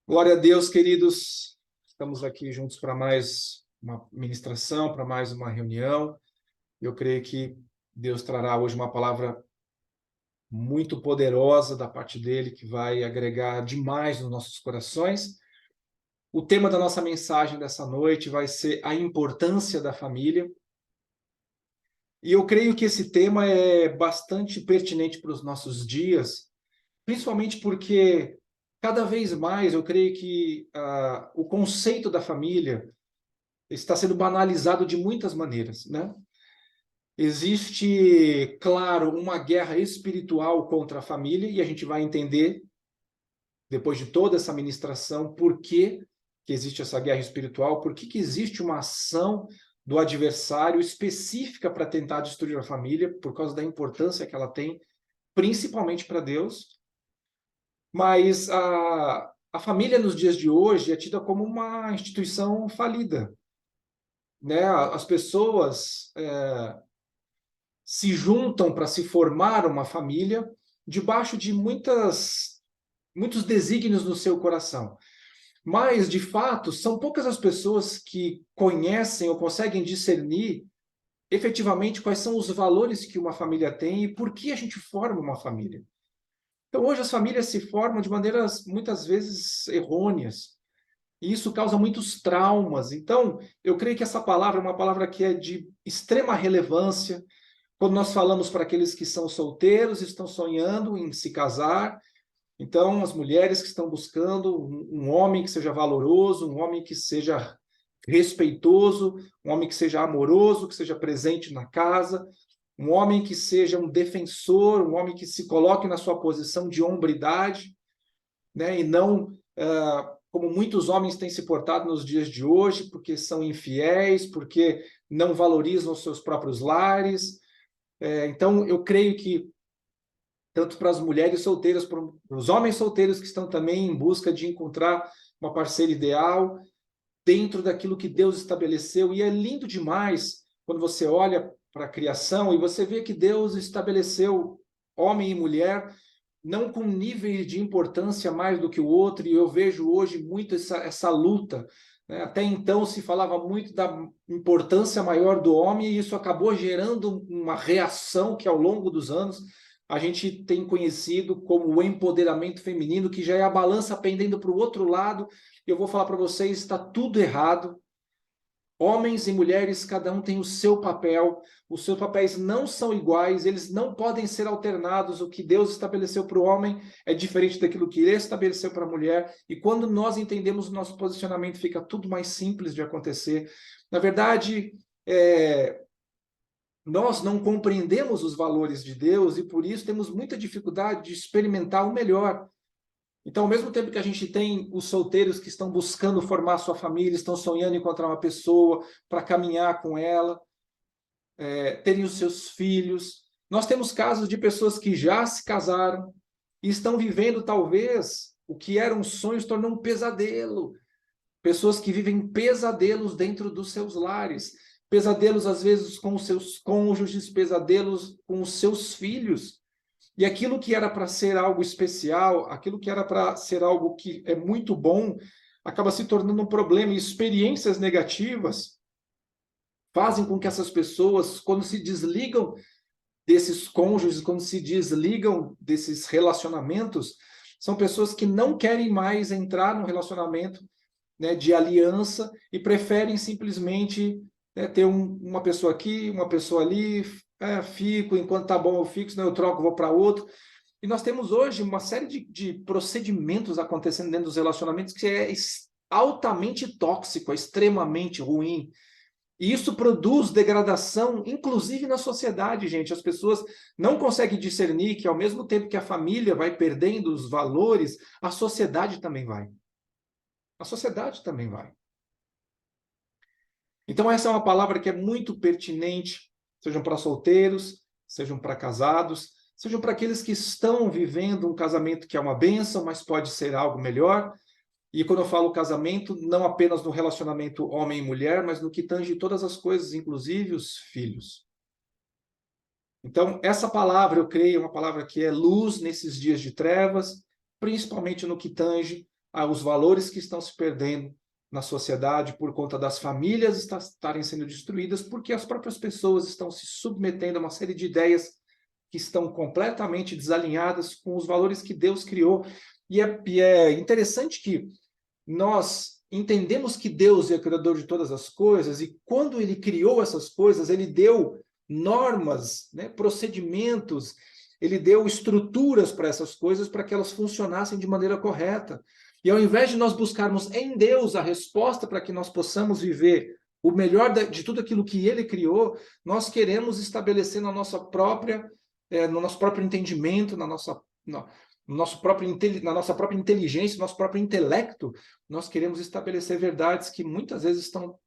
Glória a Deus, queridos. Estamos aqui juntos para mais uma ministração, para mais uma reunião. Eu creio que Deus trará hoje uma palavra muito poderosa da parte dele, que vai agregar demais nos nossos corações. O tema da nossa mensagem dessa noite vai ser a importância da família. E eu creio que esse tema é bastante pertinente para os nossos dias, principalmente porque cada vez mais eu creio que o conceito da família está sendo banalizado de muitas maneiras, né? Existe, claro, uma guerra espiritual contra a família, e a gente vai entender, depois de toda essa ministração, por que existe essa guerra espiritual, por que existe uma ação do adversário específica para tentar destruir a família, por causa da importância que ela tem, principalmente para Deus. Mas a família nos dias de hoje é tida como uma instituição falida, né? As pessoas se juntam para se formar uma família debaixo de muitos desígnios no seu coração. Mas, de fato, são poucas as pessoas que conhecem ou conseguem discernir efetivamente quais são os valores que uma família tem e por que a gente forma uma família. Então, hoje as famílias se formam de maneiras muitas vezes errôneas, e isso causa muitos traumas. Então, eu creio que essa palavra é uma palavra que é de extrema relevância quando nós falamos para aqueles que são solteiros, estão sonhando em se casar. Então, as mulheres que estão buscando um homem que seja valoroso, um homem que seja respeitoso, um homem que seja amoroso, que seja presente na casa, um homem que seja um defensor, um homem que se coloque na sua posição de hombridade, né? E não como muitos homens têm se portado nos dias de hoje, porque são infiéis, porque não valorizam os seus próprios lares. Então, eu creio que tanto para as mulheres solteiras, para os homens solteiros que estão também em busca de encontrar uma parceira ideal dentro daquilo que Deus estabeleceu. E é lindo demais quando você olha para a criação e você vê que Deus estabeleceu homem e mulher não com níveis de importância mais do que o outro, e eu vejo hoje muito essa luta, né? Até então se falava muito da importância maior do homem, e isso acabou gerando uma reação que ao longo dos anos a gente tem conhecido como o empoderamento feminino, que já é a balança pendendo para o outro lado. Eu vou falar para vocês, está tudo errado. Homens e mulheres, cada um tem o seu papel, os seus papéis não são iguais, eles não podem ser alternados. O que Deus estabeleceu para o homem é diferente daquilo que ele estabeleceu para a mulher, e quando nós entendemos o nosso posicionamento, fica tudo mais simples de acontecer. Na verdade, nós não compreendemos os valores de Deus e por isso temos muita dificuldade de experimentar o melhor. Então, ao mesmo tempo que a gente tem os solteiros que estão buscando formar sua família, estão sonhando em encontrar uma pessoa para caminhar com ela, terem os seus filhos, nós temos casos de pessoas que já se casaram e estão vivendo, talvez, o que era um sonho se tornou um pesadelo. Pessoas que vivem pesadelos dentro dos seus lares, pesadelos às vezes com os seus cônjuges, pesadelos com os seus filhos. E aquilo que era para ser algo especial, aquilo que era para ser algo que é muito bom, acaba se tornando um problema. E experiências negativas fazem com que essas pessoas, quando se desligam desses cônjuges, quando se desligam desses relacionamentos, são pessoas que não querem mais entrar num relacionamento, né, de aliança, e preferem simplesmente, né, ter uma pessoa aqui, uma pessoa ali, fico, enquanto tá bom eu fico, senão eu troco, vou para outro. E nós temos hoje uma série de procedimentos acontecendo dentro dos relacionamentos que é altamente tóxico, é extremamente ruim. E isso produz degradação, inclusive na sociedade, gente. As pessoas não conseguem discernir que, ao mesmo tempo que a família vai perdendo os valores, a sociedade também vai. A sociedade também vai. Então, essa é uma palavra que é muito pertinente, sejam para solteiros, sejam para casados, sejam para aqueles que estão vivendo um casamento que é uma bênção, mas pode ser algo melhor. E quando eu falo casamento, não apenas no relacionamento homem e mulher, mas no que tange todas as coisas, inclusive os filhos. Então, essa palavra, eu creio, é uma palavra que é luz nesses dias de trevas, principalmente no que tange os valores que estão se perdendo na sociedade por conta das famílias estarem sendo destruídas, porque as próprias pessoas estão se submetendo a uma série de ideias que estão completamente desalinhadas com os valores que Deus criou. E é interessante que nós entendemos que Deus é o criador de todas as coisas, e quando ele criou essas coisas, ele deu normas, né, procedimentos, ele deu estruturas para essas coisas para que elas funcionassem de maneira correta. E ao invés de nós buscarmos em Deus a resposta para que nós possamos viver o melhor de tudo aquilo que ele criou, nós queremos estabelecer na nossa própria, no nosso próprio entendimento, na nossa própria inteligência, no nosso próprio intelecto, nós queremos estabelecer verdades que muitas vezes estão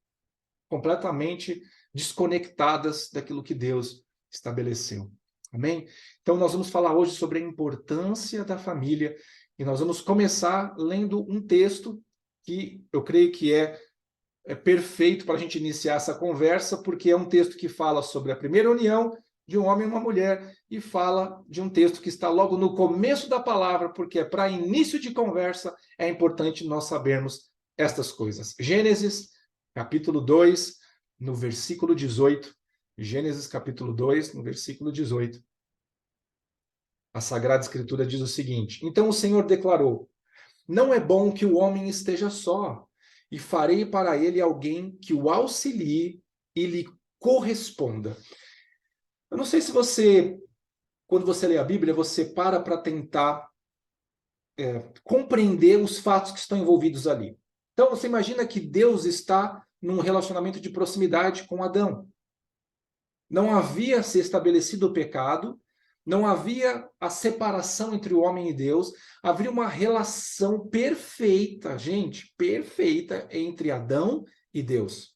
completamente desconectadas daquilo que Deus estabeleceu. Amém? Então, nós vamos falar hoje sobre a importância da família, e nós vamos começar lendo um texto que eu creio que é perfeito para a gente iniciar essa conversa, porque é um texto que fala sobre a primeira união de um homem e uma mulher, e fala de um texto que está logo no começo da palavra, porque para início de conversa é importante nós sabermos estas coisas. Gênesis, capítulo 2, no versículo 18. Gênesis, capítulo 2, no versículo 18. A Sagrada Escritura diz o seguinte: Então o Senhor declarou: Não é bom que o homem esteja só, e farei para ele alguém que o auxilie e lhe corresponda. Eu não sei se você, quando você lê a Bíblia, você para tentar compreender os fatos que estão envolvidos ali. Então, você imagina que Deus está num relacionamento de proximidade com Adão. Não havia se estabelecido o pecado, não havia a separação entre o homem e Deus, havia uma relação perfeita, gente, perfeita entre Adão e Deus.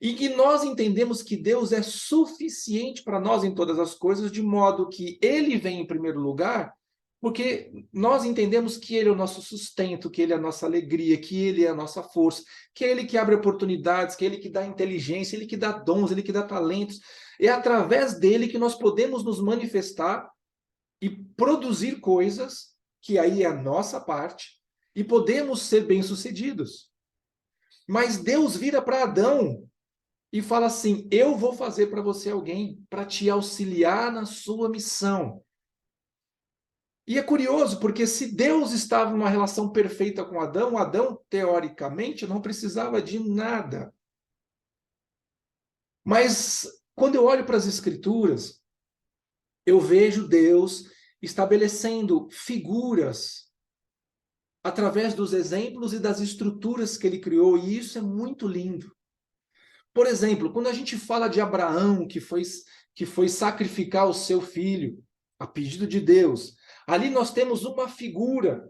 E que nós entendemos que Deus é suficiente para nós em todas as coisas, de modo que ele vem em primeiro lugar, porque nós entendemos que ele é o nosso sustento, que ele é a nossa alegria, que ele é a nossa força, que é ele que abre oportunidades, que é ele que dá inteligência, ele que dá dons, ele que dá talentos. É através dele que nós podemos nos manifestar e produzir coisas, que aí é a nossa parte, e podemos ser bem-sucedidos. Mas Deus vira para Adão e fala assim: eu vou fazer para você alguém para te auxiliar na sua missão. E é curioso, porque se Deus estava numa relação perfeita com Adão, Adão, teoricamente, não precisava de nada. Mas, quando eu olho para as Escrituras, eu vejo Deus estabelecendo figuras através dos exemplos e das estruturas que ele criou, e isso é muito lindo. Por exemplo, quando a gente fala de Abraão, que foi sacrificar o seu filho, a pedido de Deus, ali nós temos uma figura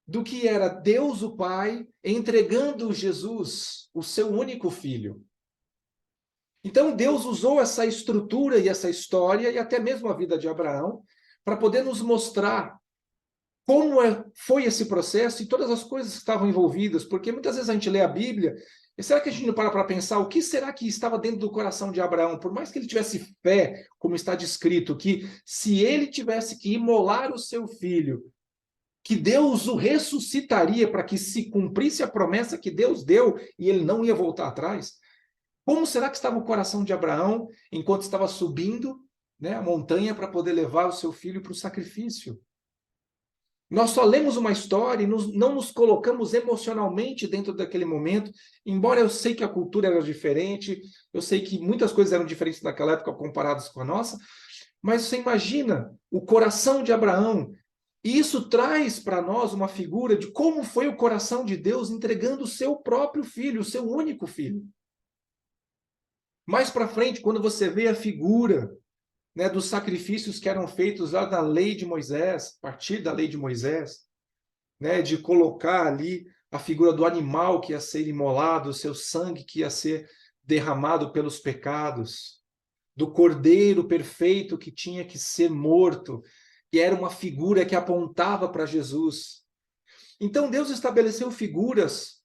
do que era Deus o Pai entregando Jesus, o seu único filho. Então Deus usou essa estrutura e essa história, e até mesmo a vida de Abraão, para poder nos mostrar como foi esse processo e todas as coisas que estavam envolvidas, porque muitas vezes a gente lê a Bíblia, e será que a gente não para pensar o que será que estava dentro do coração de Abraão? Por mais que ele tivesse fé, como está descrito, que se ele tivesse que imolar o seu filho, que Deus o ressuscitaria para que se cumprisse a promessa que Deus deu e ele não ia voltar atrás. Como será que estava o coração de Abraão enquanto estava subindo, né, a montanha para poder levar o seu filho para o sacrifício? Nós só lemos uma história e não nos colocamos emocionalmente dentro daquele momento, embora eu sei que a cultura era diferente, eu sei que muitas coisas eram diferentes naquela época comparadas com a nossa, mas você imagina o coração de Abraão, e isso traz para nós uma figura de como foi o coração de Deus entregando o seu próprio filho, o seu único filho. Mais para frente, quando você vê a figura, né, dos sacrifícios que eram feitos lá na lei de Moisés, a partir da lei de Moisés, né, de colocar ali a figura do animal que ia ser imolado, o seu sangue que ia ser derramado pelos pecados, do cordeiro perfeito que tinha que ser morto, que era uma figura que apontava para Jesus. Então Deus estabeleceu figuras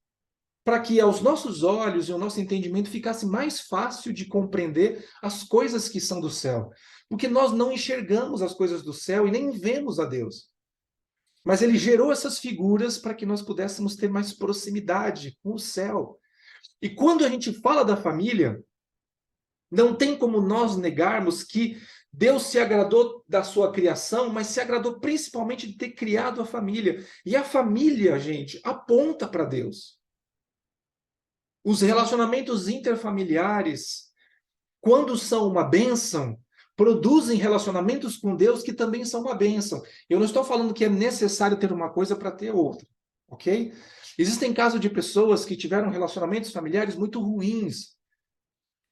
para que aos nossos olhos e ao nosso entendimento ficasse mais fácil de compreender as coisas que são do céu. Porque nós não enxergamos as coisas do céu e nem vemos a Deus. Mas ele gerou essas figuras para que nós pudéssemos ter mais proximidade com o céu. E quando a gente fala da família, não tem como nós negarmos que Deus se agradou da sua criação, mas se agradou principalmente de ter criado a família. E a família, gente, aponta para Deus. Os relacionamentos interfamiliares, quando são uma bênção, produzem relacionamentos com Deus que também são uma bênção. Eu não estou falando que é necessário ter uma coisa para ter outra, ok? Existem casos de pessoas que tiveram relacionamentos familiares muito ruins.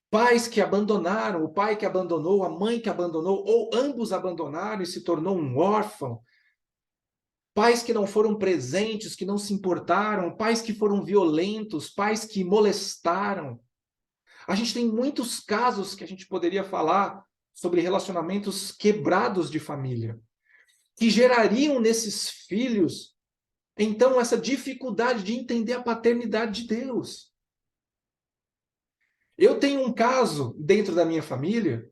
Pais que abandonaram, o pai que abandonou, a mãe que abandonou, ou ambos abandonaram e se tornou um órfão. Pais que não foram presentes, que não se importaram, pais que foram violentos, pais que molestaram. A gente tem muitos casos que a gente poderia falar sobre relacionamentos quebrados de família, que gerariam nesses filhos, então, essa dificuldade de entender a paternidade de Deus. Eu tenho um caso dentro da minha família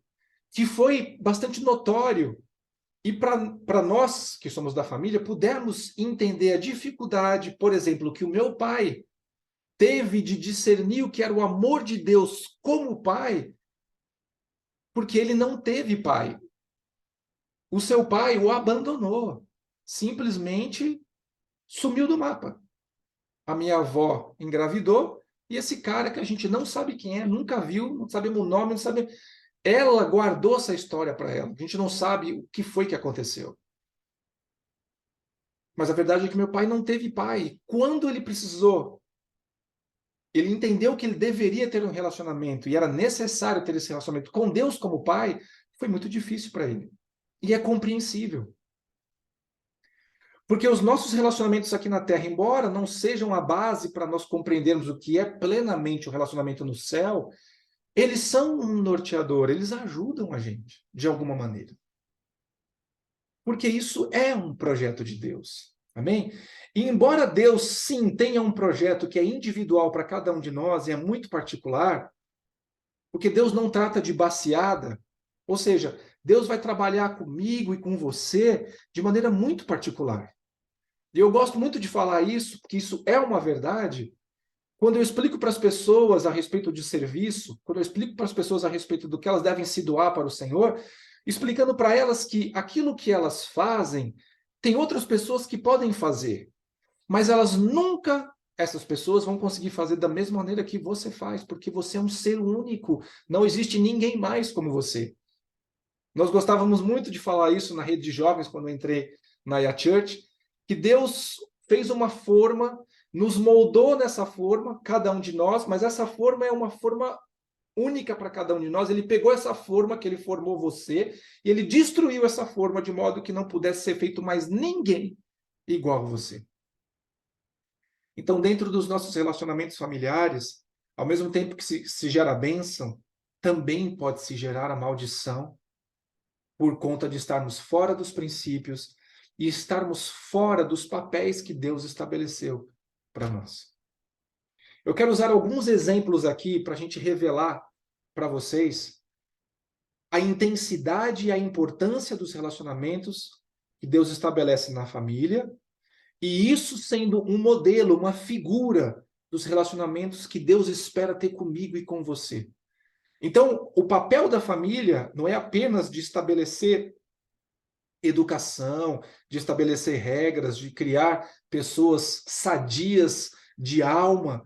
que foi bastante notório. E para nós, que somos da família, pudermos entender a dificuldade, por exemplo, que o meu pai teve de discernir o que era o amor de Deus como pai, porque ele não teve pai. O seu pai o abandonou, simplesmente sumiu do mapa. A minha avó engravidou e esse cara que a gente não sabe quem é, nunca viu, não sabemos o nome, não sabe. Ela guardou essa história para ela. A gente não sabe o que foi que aconteceu. Mas a verdade é que meu pai não teve pai. Quando ele precisou, ele entendeu que ele deveria ter um relacionamento e era necessário ter esse relacionamento com Deus como pai, foi muito difícil para ele. E é compreensível. Porque os nossos relacionamentos aqui na Terra, embora não sejam a base para nós compreendermos o que é plenamente o relacionamento no céu, eles são um norteador, eles ajudam a gente, de alguma maneira. Porque isso é um projeto de Deus. Amém? E embora Deus, sim, tenha um projeto que é individual para cada um de nós e é muito particular, porque Deus não trata de baseada, ou seja, Deus vai trabalhar comigo e com você de maneira muito particular. E eu gosto muito de falar isso, porque isso é uma verdade. Quando eu explico para as pessoas a respeito de serviço, quando eu explico para as pessoas a respeito do que elas devem se doar para o Senhor, explicando para elas que aquilo que elas fazem, tem outras pessoas que podem fazer, mas elas nunca, essas pessoas vão conseguir fazer da mesma maneira que você faz, porque você é um ser único, não existe ninguém mais como você. Nós gostávamos muito de falar isso na rede de jovens, quando eu entrei na IA Church, que Deus fez uma forma, nos moldou nessa forma, cada um de nós, mas essa forma é uma forma única para cada um de nós. Ele pegou essa forma que ele formou você e ele destruiu essa forma de modo que não pudesse ser feito mais ninguém igual a você. Então, dentro dos nossos relacionamentos familiares, ao mesmo tempo que se gera a bênção, também pode se gerar a maldição por conta de estarmos fora dos princípios e estarmos fora dos papéis que Deus estabeleceu para nós. Eu quero usar alguns exemplos aqui para a gente revelar para vocês a intensidade e a importância dos relacionamentos que Deus estabelece na família, e isso sendo um modelo, uma figura dos relacionamentos que Deus espera ter comigo e com você. Então, o papel da família não é apenas de estabelecer educação, de estabelecer regras, de criar pessoas sadias de alma,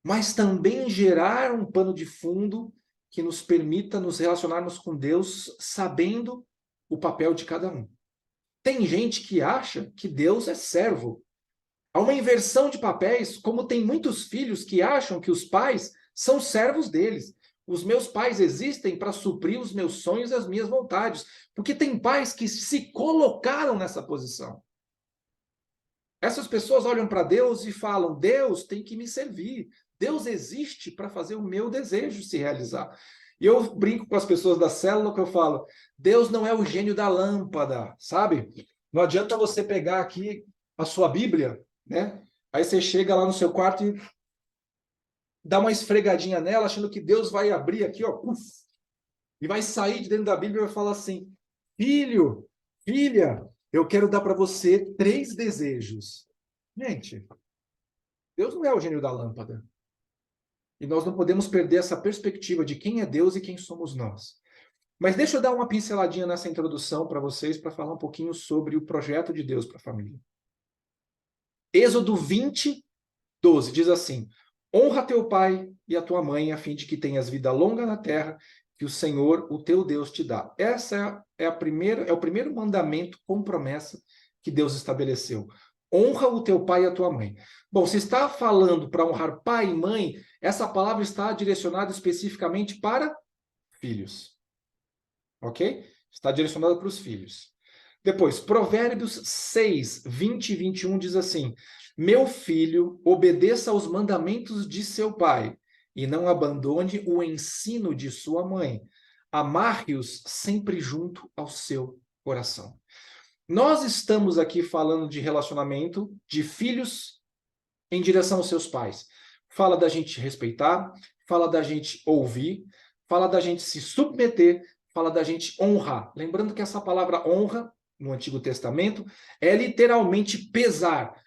mas também gerar um pano de fundo que nos permita nos relacionarmos com Deus sabendo o papel de cada um. Tem gente que acha que Deus é servo. Há uma inversão de papéis, como tem muitos filhos que acham que os pais são servos deles. Os meus pais existem para suprir os meus sonhos e as minhas vontades. Porque tem pais que se colocaram nessa posição. Essas pessoas olham para Deus e falam: Deus tem que me servir. Deus existe para fazer o meu desejo se realizar. E eu brinco com as pessoas da célula que eu falo: Deus não é o gênio da lâmpada, sabe? Não adianta você pegar aqui a sua Bíblia, né? Aí você chega lá no seu quarto e dá uma esfregadinha nela, achando que Deus vai abrir aqui, ó, e vai sair de dentro da Bíblia e vai falar assim: filho, filha, Eu quero dar para você 3 desejos. Gente, Deus não é o gênio da lâmpada. E nós não podemos perder essa perspectiva de quem é Deus e quem somos nós. Mas deixa eu dar uma pinceladinha nessa introdução para vocês, para falar um pouquinho sobre o projeto de Deus para a família. Êxodo 20, 12 diz assim: honra teu pai e a tua mãe, a fim de que tenhas vida longa na terra, que o Senhor, o teu Deus, te dá. Essa é o primeiro mandamento com promessa que Deus estabeleceu. Honra o teu pai e a tua mãe. Bom, se está falando para honrar pai e mãe, essa palavra está direcionada especificamente para filhos. Ok? Está direcionada para os filhos. Depois, Provérbios 6, 20 e 21 diz assim: meu filho, obedeça aos mandamentos de seu pai e não abandone o ensino de sua mãe. Amarre-os sempre junto ao seu coração. Nós estamos aqui falando de relacionamento de filhos em direção aos seus pais. Fala da gente respeitar, fala da gente ouvir, fala da gente se submeter, fala da gente honrar. Lembrando que essa palavra honra, no Antigo Testamento, é literalmente pesar.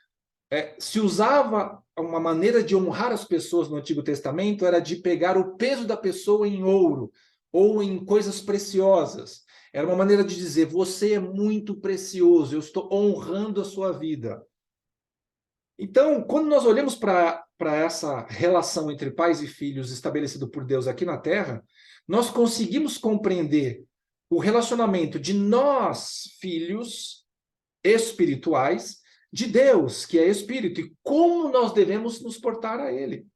Se usava uma maneira de honrar as pessoas no Antigo Testamento, era de pegar o peso da pessoa em ouro ou em coisas preciosas. Era uma maneira de dizer, você é muito precioso, eu estou honrando a sua vida. Então, quando nós olhamos para essa relação entre pais e filhos estabelecido por Deus aqui na Terra, nós conseguimos compreender o relacionamento de nós, filhos espirituais, de Deus, que é Espírito, e como nós devemos nos portar a Ele.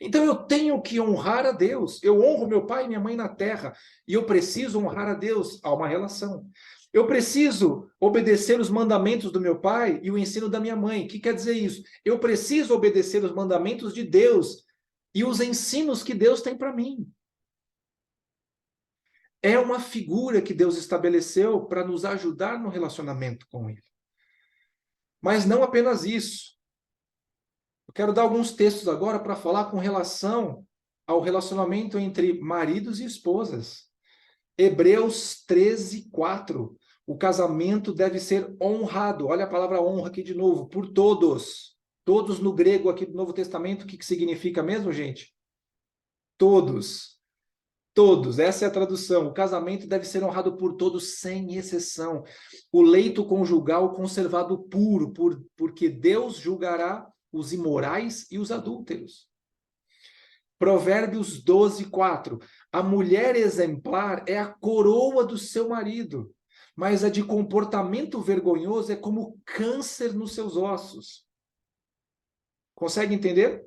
Então, eu tenho que honrar a Deus. Eu honro meu pai e minha mãe na terra, e eu preciso honrar a Deus. Há uma relação. Eu preciso obedecer os mandamentos do meu pai e o ensino da minha mãe. O que quer dizer isso? Eu preciso obedecer os mandamentos de Deus e os ensinos que Deus tem para mim. É uma figura que Deus estabeleceu para nos ajudar no relacionamento com Ele. Mas não apenas isso. Eu quero dar alguns textos agora para falar com relação ao relacionamento entre maridos e esposas. Hebreus 13, 4. O casamento deve ser honrado. Olha a palavra honra aqui de novo, por todos. Todos no grego aqui do Novo Testamento, o que significa mesmo, gente? Todos. Todos, essa é a tradução. O casamento deve ser honrado por todos, sem exceção. O leito conjugal conservado puro, porque Deus julgará os imorais e os adúlteros. Provérbios 12, 4. A mulher exemplar é a coroa do seu marido, mas a de comportamento vergonhoso é como câncer nos seus ossos. Consegue entender?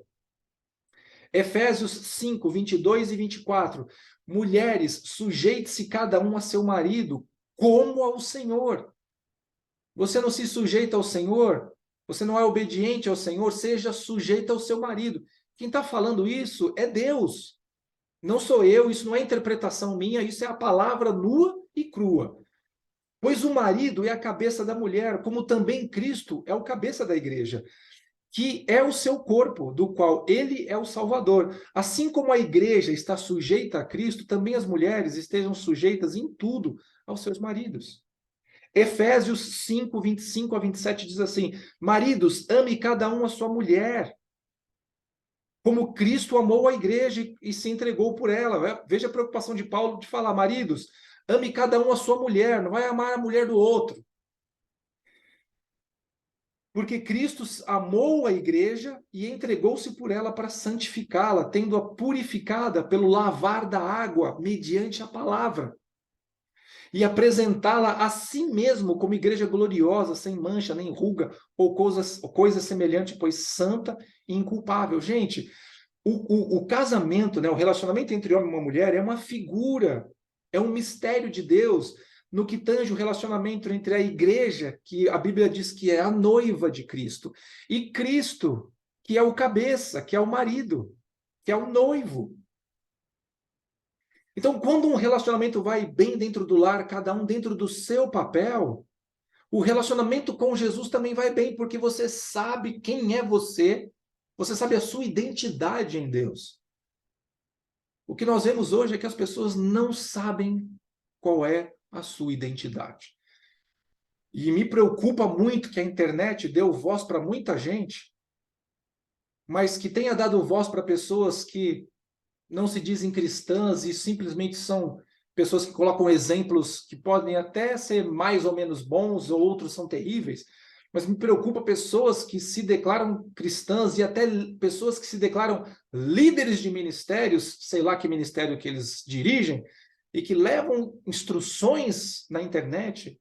Efésios 5, 22 e 24. Mulheres, sujeite-se cada um a seu marido, como ao Senhor. Você não se sujeita ao Senhor? Você não é obediente ao Senhor? Seja sujeita ao seu marido. Quem está falando isso é Deus. Não sou eu, isso não é interpretação minha, isso é a palavra nua e crua. Pois o marido é a cabeça da mulher, como também Cristo é o cabeça da igreja, que é o seu corpo, do qual ele é o Salvador. Assim como a igreja está sujeita a Cristo, também as mulheres estejam sujeitas em tudo aos seus maridos. Efésios 5, 25 a 27 diz assim: maridos, ame cada um a sua mulher, como Cristo amou a igreja e se entregou por ela. Veja a preocupação de Paulo de falar, maridos, ame cada um a sua mulher, não vai amar a mulher do outro. Porque Cristo amou a igreja e entregou-se por ela para santificá-la, tendo-a purificada pelo lavar da água, mediante a palavra. E apresentá-la a si mesmo como igreja gloriosa, sem mancha, nem ruga, ou coisa semelhante, pois santa e inculpável. Gente, o casamento, né, o relacionamento entre homem e uma mulher é uma figura, é um mistério de Deus no que tange o relacionamento entre a igreja, que a Bíblia diz que é a noiva de Cristo, e Cristo, que é o cabeça, que é o marido, que é o noivo. Então, quando um relacionamento vai bem dentro do lar, cada um dentro do seu papel, o relacionamento com Jesus também vai bem, porque você sabe quem é você, você sabe a sua identidade em Deus. O que nós vemos hoje é que as pessoas não sabem qual é a sua identidade. E me preocupa muito que a internet deu voz para muita gente, mas que tenha dado voz para pessoas que não se dizem cristãs e simplesmente são pessoas que colocam exemplos que podem até ser mais ou menos bons, ou outros são terríveis, mas me preocupa pessoas que se declaram cristãs e até pessoas que se declaram líderes de ministérios, sei lá que ministério que eles dirigem, e que levam instruções na internet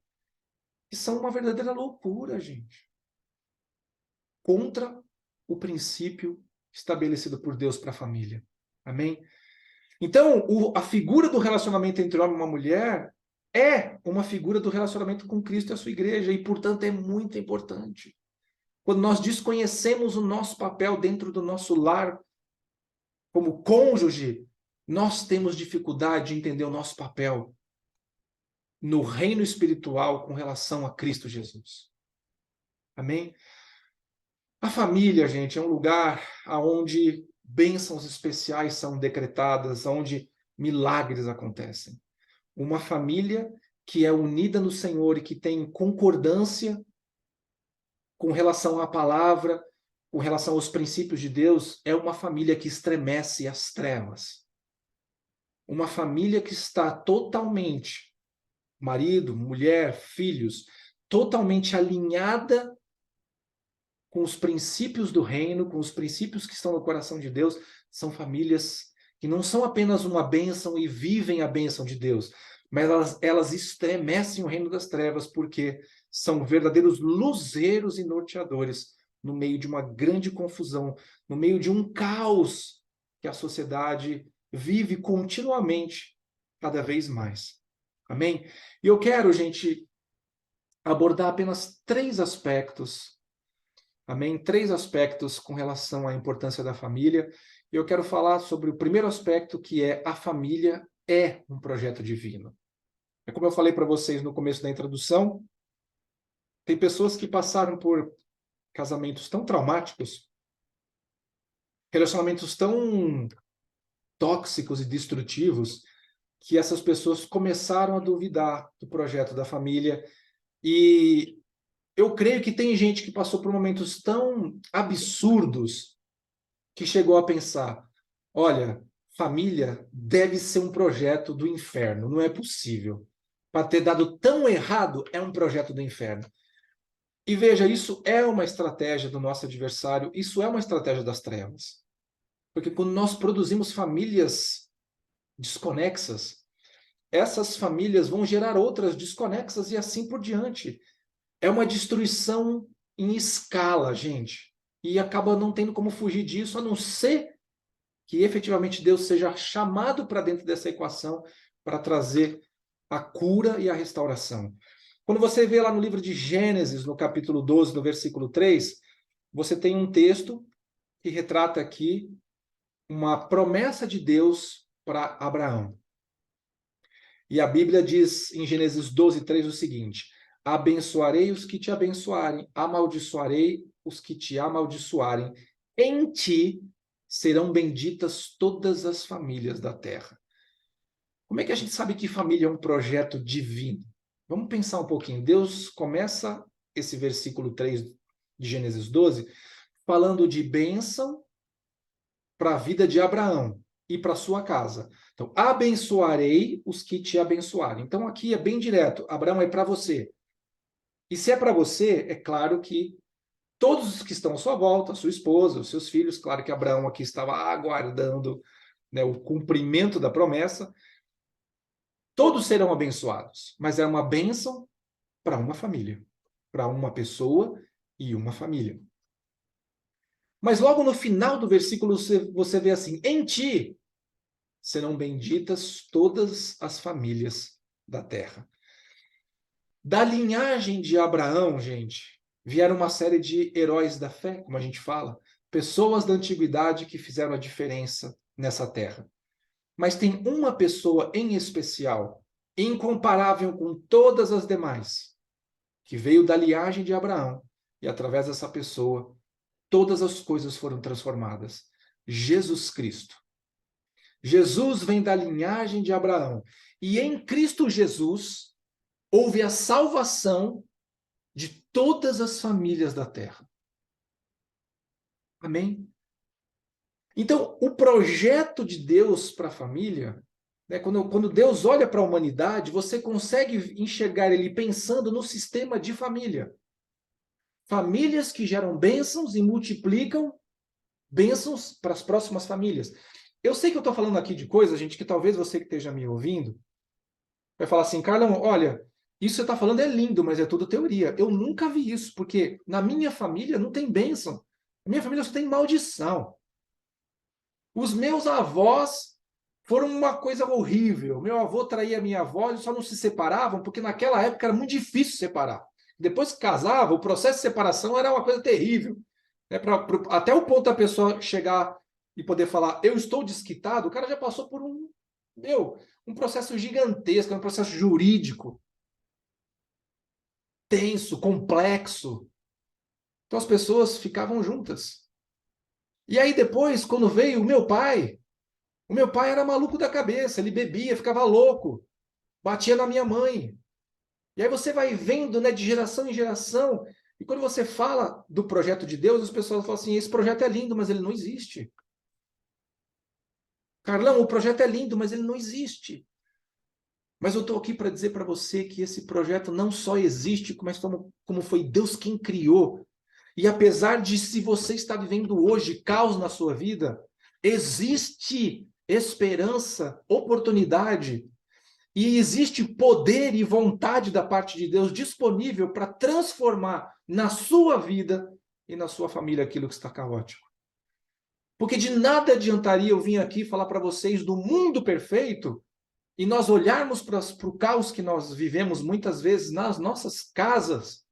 que são uma verdadeira loucura, gente. Contra o princípio estabelecido por Deus para a família. Amém? Então, a figura do relacionamento entre homem e uma mulher é uma figura do relacionamento com Cristo e a sua igreja, e, portanto, é muito importante. Quando nós desconhecemos o nosso papel dentro do nosso lar como cônjuge, nós temos dificuldade de entender o nosso papel no reino espiritual com relação a Cristo Jesus. Amém? A família, gente, é um lugar onde bênçãos especiais são decretadas, onde milagres acontecem. Uma família que é unida no Senhor e que tem concordância com relação à palavra, com relação aos princípios de Deus, é uma família que estremece as trevas. Uma família que está totalmente, marido, mulher, filhos, totalmente alinhada com os princípios do reino, com os princípios que estão no coração de Deus, são famílias que não são apenas uma bênção e vivem a bênção de Deus, mas elas estremecem o reino das trevas, porque são verdadeiros luzeiros e norteadores no meio de uma grande confusão, no meio de um caos que a sociedade vive continuamente, cada vez mais. Amém? E eu quero, gente, abordar apenas 3 aspectos. Amém? 3 aspectos com relação à importância da família. Eu quero falar sobre o primeiro aspecto, que é a família é um projeto divino. É como eu falei para vocês no começo da introdução, tem pessoas que passaram por casamentos tão traumáticos, relacionamentos tão tóxicos e destrutivos, que essas pessoas começaram a duvidar do projeto da família. E eu creio que tem gente que passou por momentos tão absurdos que chegou a pensar, olha, família deve ser um projeto do inferno, não é possível. Para ter dado tão errado, é um projeto do inferno. E veja, isso é uma estratégia do nosso adversário, isso é uma estratégia das trevas. Porque quando nós produzimos famílias desconexas, essas famílias vão gerar outras desconexas e assim por diante. É uma destruição em escala, gente. E acaba não tendo como fugir disso, a não ser que efetivamente Deus seja chamado para dentro dessa equação para trazer a cura e a restauração. Quando você vê lá no livro de Gênesis, no capítulo 12, no versículo 3, você tem um texto que retrata aqui uma promessa de Deus para Abraão. E a Bíblia diz em Gênesis 12, 3 o seguinte: abençoarei os que te abençoarem, amaldiçoarei os que te amaldiçoarem. Em ti serão benditas todas as famílias da terra. Como é que a gente sabe que família é um projeto divino? Vamos pensar um pouquinho. Deus começa esse versículo 3 de Gênesis 12 falando de bênção para a vida de Abraão e para sua casa. Então, abençoarei os que te abençoarem. Então, aqui é bem direto. Abraão é para você. E se é para você, é claro que todos os que estão à sua volta, a sua esposa, os seus filhos, claro que Abraão aqui estava aguardando, né, o cumprimento da promessa, todos serão abençoados, mas é uma bênção para uma família, para uma pessoa e uma família. Mas logo no final do versículo você vê assim: em ti serão benditas todas as famílias da terra. Da linhagem de Abraão, gente, vieram uma série de heróis da fé, como a gente fala, pessoas da antiguidade que fizeram a diferença nessa terra. Mas tem uma pessoa em especial, incomparável com todas as demais, que veio da linhagem de Abraão, e através dessa pessoa, todas as coisas foram transformadas. Jesus Cristo. Jesus vem da linhagem de Abraão. E em Cristo Jesus houve a salvação todas as famílias da terra. Amém? Então, o projeto de Deus para a família, né, quando Deus olha para a humanidade, você consegue enxergar ele pensando no sistema de família. Famílias que geram bênçãos e multiplicam bênçãos para as próximas famílias. Eu sei que eu estou falando aqui de coisas, gente, que talvez você que esteja me ouvindo vai falar assim, Carlão, olha, isso que você está falando é lindo, mas é tudo teoria. Eu nunca vi isso, porque na minha família não tem bênção. Na minha família só tem maldição. Os meus avós foram uma coisa horrível. Meu avô traía minha avó, eles só não se separavam, porque naquela época era muito difícil separar. Depois que casava, o processo de separação era uma coisa terrível. Até o ponto da pessoa chegar e poder falar, eu estou desquitado, o cara já passou por um processo gigantesco, um processo jurídico, tenso, complexo. Então as pessoas ficavam juntas. E aí depois, quando veio o meu pai era maluco da cabeça, ele bebia, ficava louco, batia na minha mãe. E aí você vai vendo, né, de geração em geração, e quando você fala do projeto de Deus, as pessoas falam assim, esse projeto é lindo, mas ele não existe. Carlão, o projeto é lindo, mas ele não existe. Mas eu estou aqui para dizer para você que esse projeto não só existe, mas como foi Deus quem criou. E apesar de, se você está vivendo hoje caos na sua vida, existe esperança, oportunidade, e existe poder e vontade da parte de Deus disponível para transformar na sua vida e na sua família aquilo que está caótico. Porque de nada adiantaria eu vir aqui falar para vocês do mundo perfeito e nós olharmos para o caos que nós vivemos muitas vezes nas nossas casas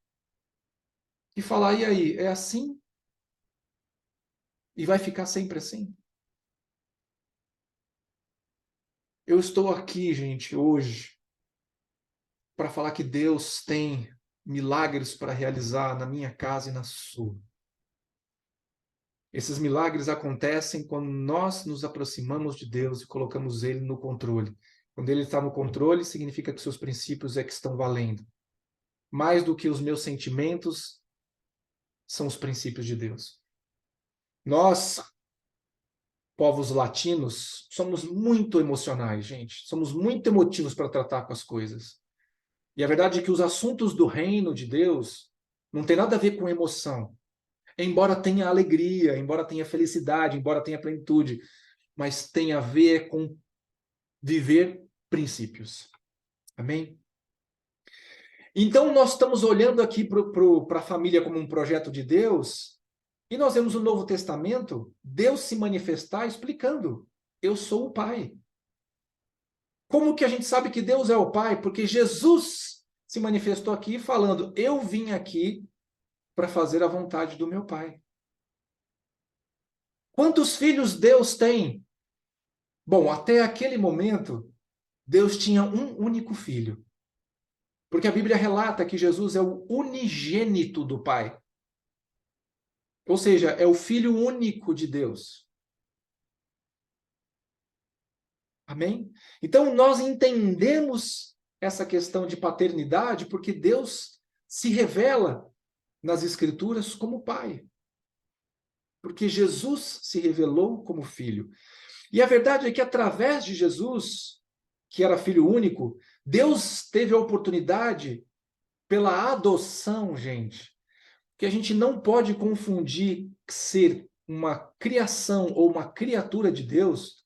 e falar, e aí, é assim? E vai ficar sempre assim? Eu estou aqui, gente, hoje, para falar que Deus tem milagres para realizar na minha casa e na sua. Esses milagres acontecem quando nós nos aproximamos de Deus e colocamos Ele no controle. Quando Ele está no controle, significa que seus princípios é que estão valendo. Mais do que os meus sentimentos, são os princípios de Deus. Nós, povos latinos, somos muito emocionais, gente. Somos muito emotivos para tratar com as coisas. E a verdade é que os assuntos do reino de Deus não tem nada a ver com emoção. Embora tenha alegria, embora tenha felicidade, embora tenha plenitude, mas tem a ver com viver princípios. Amém? Então, nós estamos olhando aqui para a família como um projeto de Deus, e nós vemos o Novo Testamento, Deus se manifestar explicando, eu sou o Pai. Como que a gente sabe que Deus é o Pai? Porque Jesus se manifestou aqui falando, eu vim aqui para fazer a vontade do meu Pai. Quantos filhos Deus tem? Bom, até aquele momento, Deus tinha um único filho. Porque a Bíblia relata que Jesus é o unigênito do Pai. Ou seja, é o filho único de Deus. Amém? Então, nós entendemos essa questão de paternidade porque Deus se revela nas Escrituras como Pai. Porque Jesus se revelou como Filho. E a verdade é que, através de Jesus, que era filho único, Deus teve a oportunidade, pela adoção, gente, que a gente não pode confundir ser uma criação ou uma criatura de Deus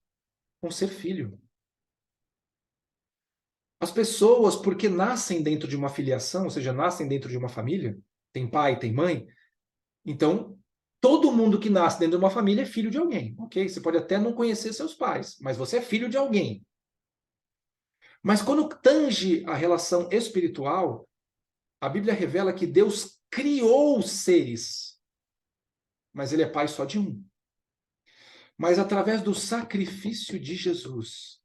com ser filho. As pessoas, porque nascem dentro de uma filiação, ou seja, nascem dentro de uma família, tem pai, tem mãe, então todo mundo que nasce dentro de uma família é filho de alguém, ok? Você pode até não conhecer seus pais, mas você é filho de alguém. Mas quando tange a relação espiritual, a Bíblia revela que Deus criou seres, mas ele é pai só de um. Mas através do sacrifício de Jesus,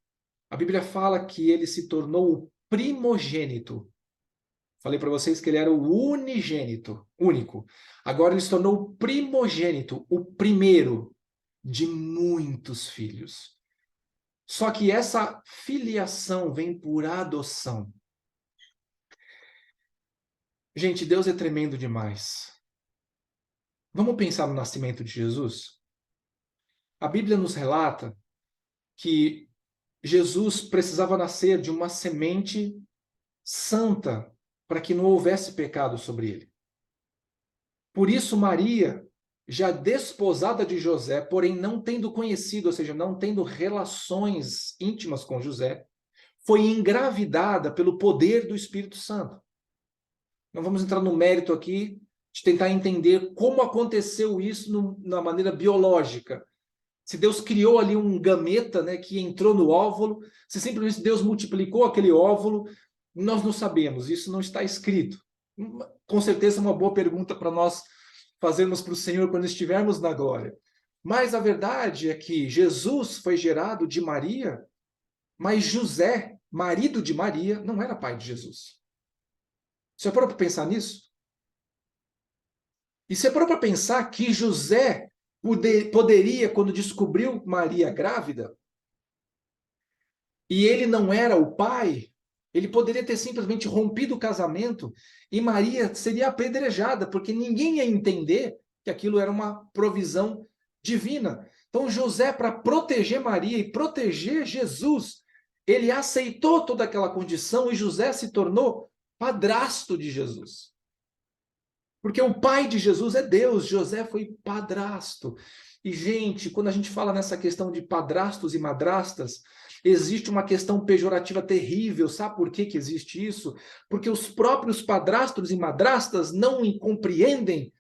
a Bíblia fala que ele se tornou o primogênito. Falei para vocês que ele era o unigênito, único. Agora ele se tornou o primogênito, o primeiro de muitos filhos. Só que essa filiação vem por adoção. Gente, Deus é tremendo demais. Vamos pensar no nascimento de Jesus? A Bíblia nos relata que Jesus precisava nascer de uma semente santa para que não houvesse pecado sobre ele. Por isso, Maria, já desposada de José, porém não tendo conhecido, ou seja, não tendo relações íntimas com José, foi engravidada pelo poder do Espírito Santo. Não vamos entrar no mérito aqui de tentar entender como aconteceu isso na maneira biológica. Se Deus criou ali um gameta, né, que entrou no óvulo, se simplesmente Deus multiplicou aquele óvulo, nós não sabemos, isso não está escrito. Com certeza é uma boa pergunta para nós fazermos para o Senhor quando estivermos na glória. Mas a verdade é que Jesus foi gerado de Maria, mas José, marido de Maria, não era pai de Jesus. Você parou para pensar nisso? E você parou para pensar que José poderia, quando descobriu Maria grávida, e ele não era o pai, ele poderia ter simplesmente rompido o casamento e Maria seria apedrejada, porque ninguém ia entender que aquilo era uma provisão divina. Então, José, para proteger Maria e proteger Jesus, ele aceitou toda aquela condição e José se tornou padrasto de Jesus. Porque o pai de Jesus é Deus, José foi padrasto. E, gente, quando a gente fala nessa questão de padrastos e madrastas, existe uma questão pejorativa terrível. Sabe por que existe isso? Porque os próprios padrastos e madrastas não compreendem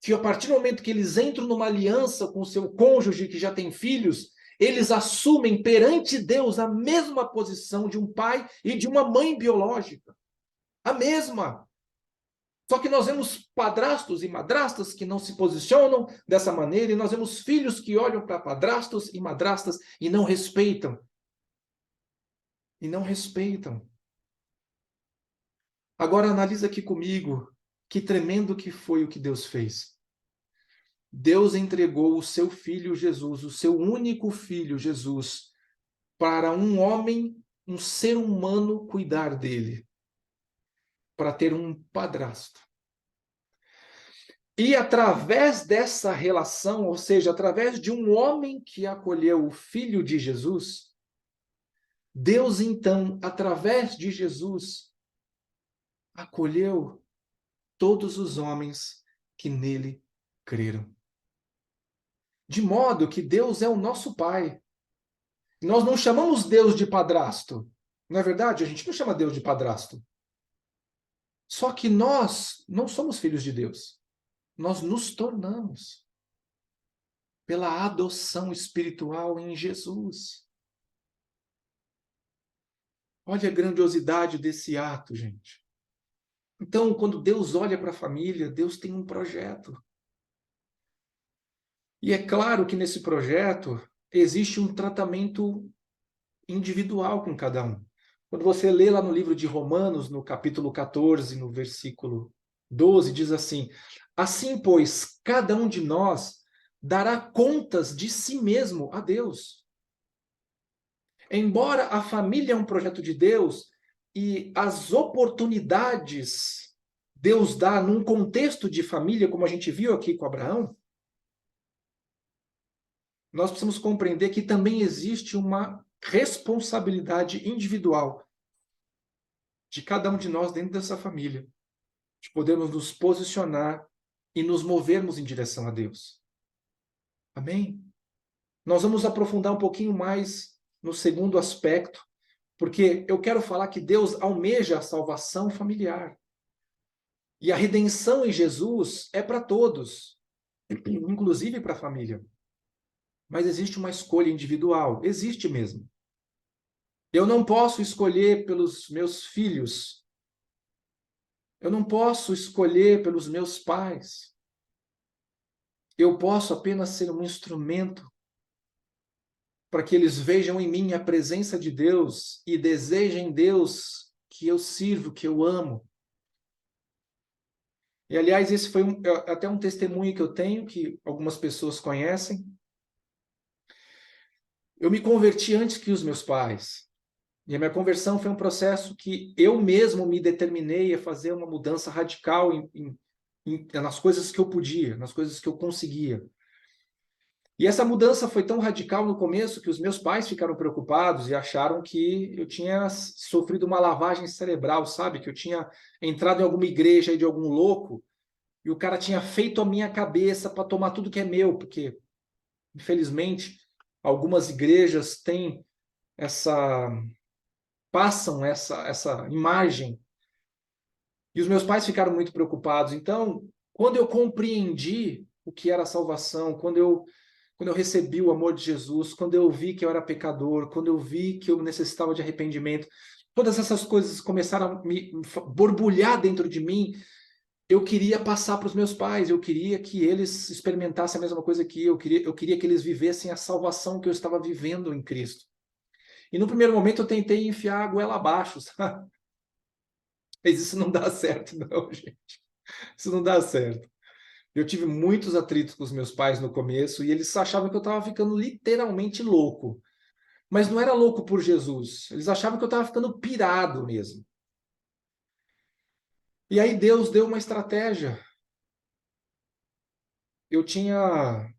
que a partir do momento que eles entram numa aliança com o seu cônjuge que já tem filhos, eles assumem perante Deus a mesma posição de um pai e de uma mãe biológica. A mesma. Só que nós vemos padrastos e madrastas que não se posicionam dessa maneira, e nós vemos filhos que olham para padrastos e madrastas e não respeitam. E não respeitam. Agora analisa aqui comigo que tremendo que foi o que Deus fez. Deus entregou o seu filho Jesus, o seu único filho Jesus, para um homem, um ser humano cuidar dele, para ter um padrasto. E através dessa relação, ou seja, através de um homem que acolheu o filho de Jesus, Deus então, através de Jesus, acolheu todos os homens que nele creram. De modo que Deus é o nosso Pai. Nós não chamamos Deus de padrasto. Não é verdade? A gente não chama Deus de padrasto. Só que nós não somos filhos de Deus. Nós nos tornamos pela adoção espiritual em Jesus. Olha a grandiosidade desse ato, gente. Então, quando Deus olha para a família, Deus tem um projeto. E é claro que nesse projeto existe um tratamento individual com cada um. Quando você lê lá no livro de Romanos, no capítulo 14, no versículo 12, diz assim: assim, pois, cada um de nós dará contas de si mesmo a Deus. Embora a família é um projeto de Deus e as oportunidades Deus dá num contexto de família, como a gente viu aqui com Abraão, nós precisamos compreender que também existe uma responsabilidade individual de cada um de nós dentro dessa família, de podermos nos posicionar e nos movermos em direção a Deus. Amém? Nós vamos aprofundar um pouquinho mais no segundo aspecto, porque eu quero falar que Deus almeja a salvação familiar. E a redenção em Jesus é para todos, inclusive para a família. Mas existe uma escolha individual, existe mesmo. Eu não posso escolher pelos meus filhos. Eu não posso escolher pelos meus pais. Eu posso apenas ser um instrumento para que eles vejam em mim a presença de Deus e desejem Deus que eu sirvo, que eu amo. E, aliás, esse foi até um testemunho que eu tenho, que algumas pessoas conhecem. Eu me converti antes que os meus pais. E a minha conversão foi um processo que eu mesmo me determinei a fazer uma mudança radical nas coisas que eu podia, nas coisas que eu conseguia. E essa mudança foi tão radical no começo que os meus pais ficaram preocupados e acharam que eu tinha sofrido uma lavagem cerebral, sabe? Que eu tinha entrado em alguma igreja aí de algum louco e o cara tinha feito a minha cabeça para tomar tudo que é meu, porque, infelizmente, algumas igrejas têm passam essa imagem. E os meus pais ficaram muito preocupados. Então, quando eu compreendi o que era a salvação, quando eu recebi o amor de Jesus, quando eu vi que eu era pecador, quando eu vi que eu necessitava de arrependimento, todas essas coisas começaram a me borbulhar dentro de mim. Eu queria passar para os meus pais, eu queria que eles experimentassem a mesma coisa que eu queria que eles vivessem a salvação que eu estava vivendo em Cristo. E no primeiro momento eu tentei enfiar a goela abaixo, sabe? Mas isso não dá certo, não, gente. Isso não dá certo. Eu tive muitos atritos com os meus pais no começo e eles achavam que eu estava ficando literalmente louco. Mas não era louco por Jesus. Eles achavam que eu estava ficando pirado mesmo. E aí Deus deu uma estratégia. Eu tinha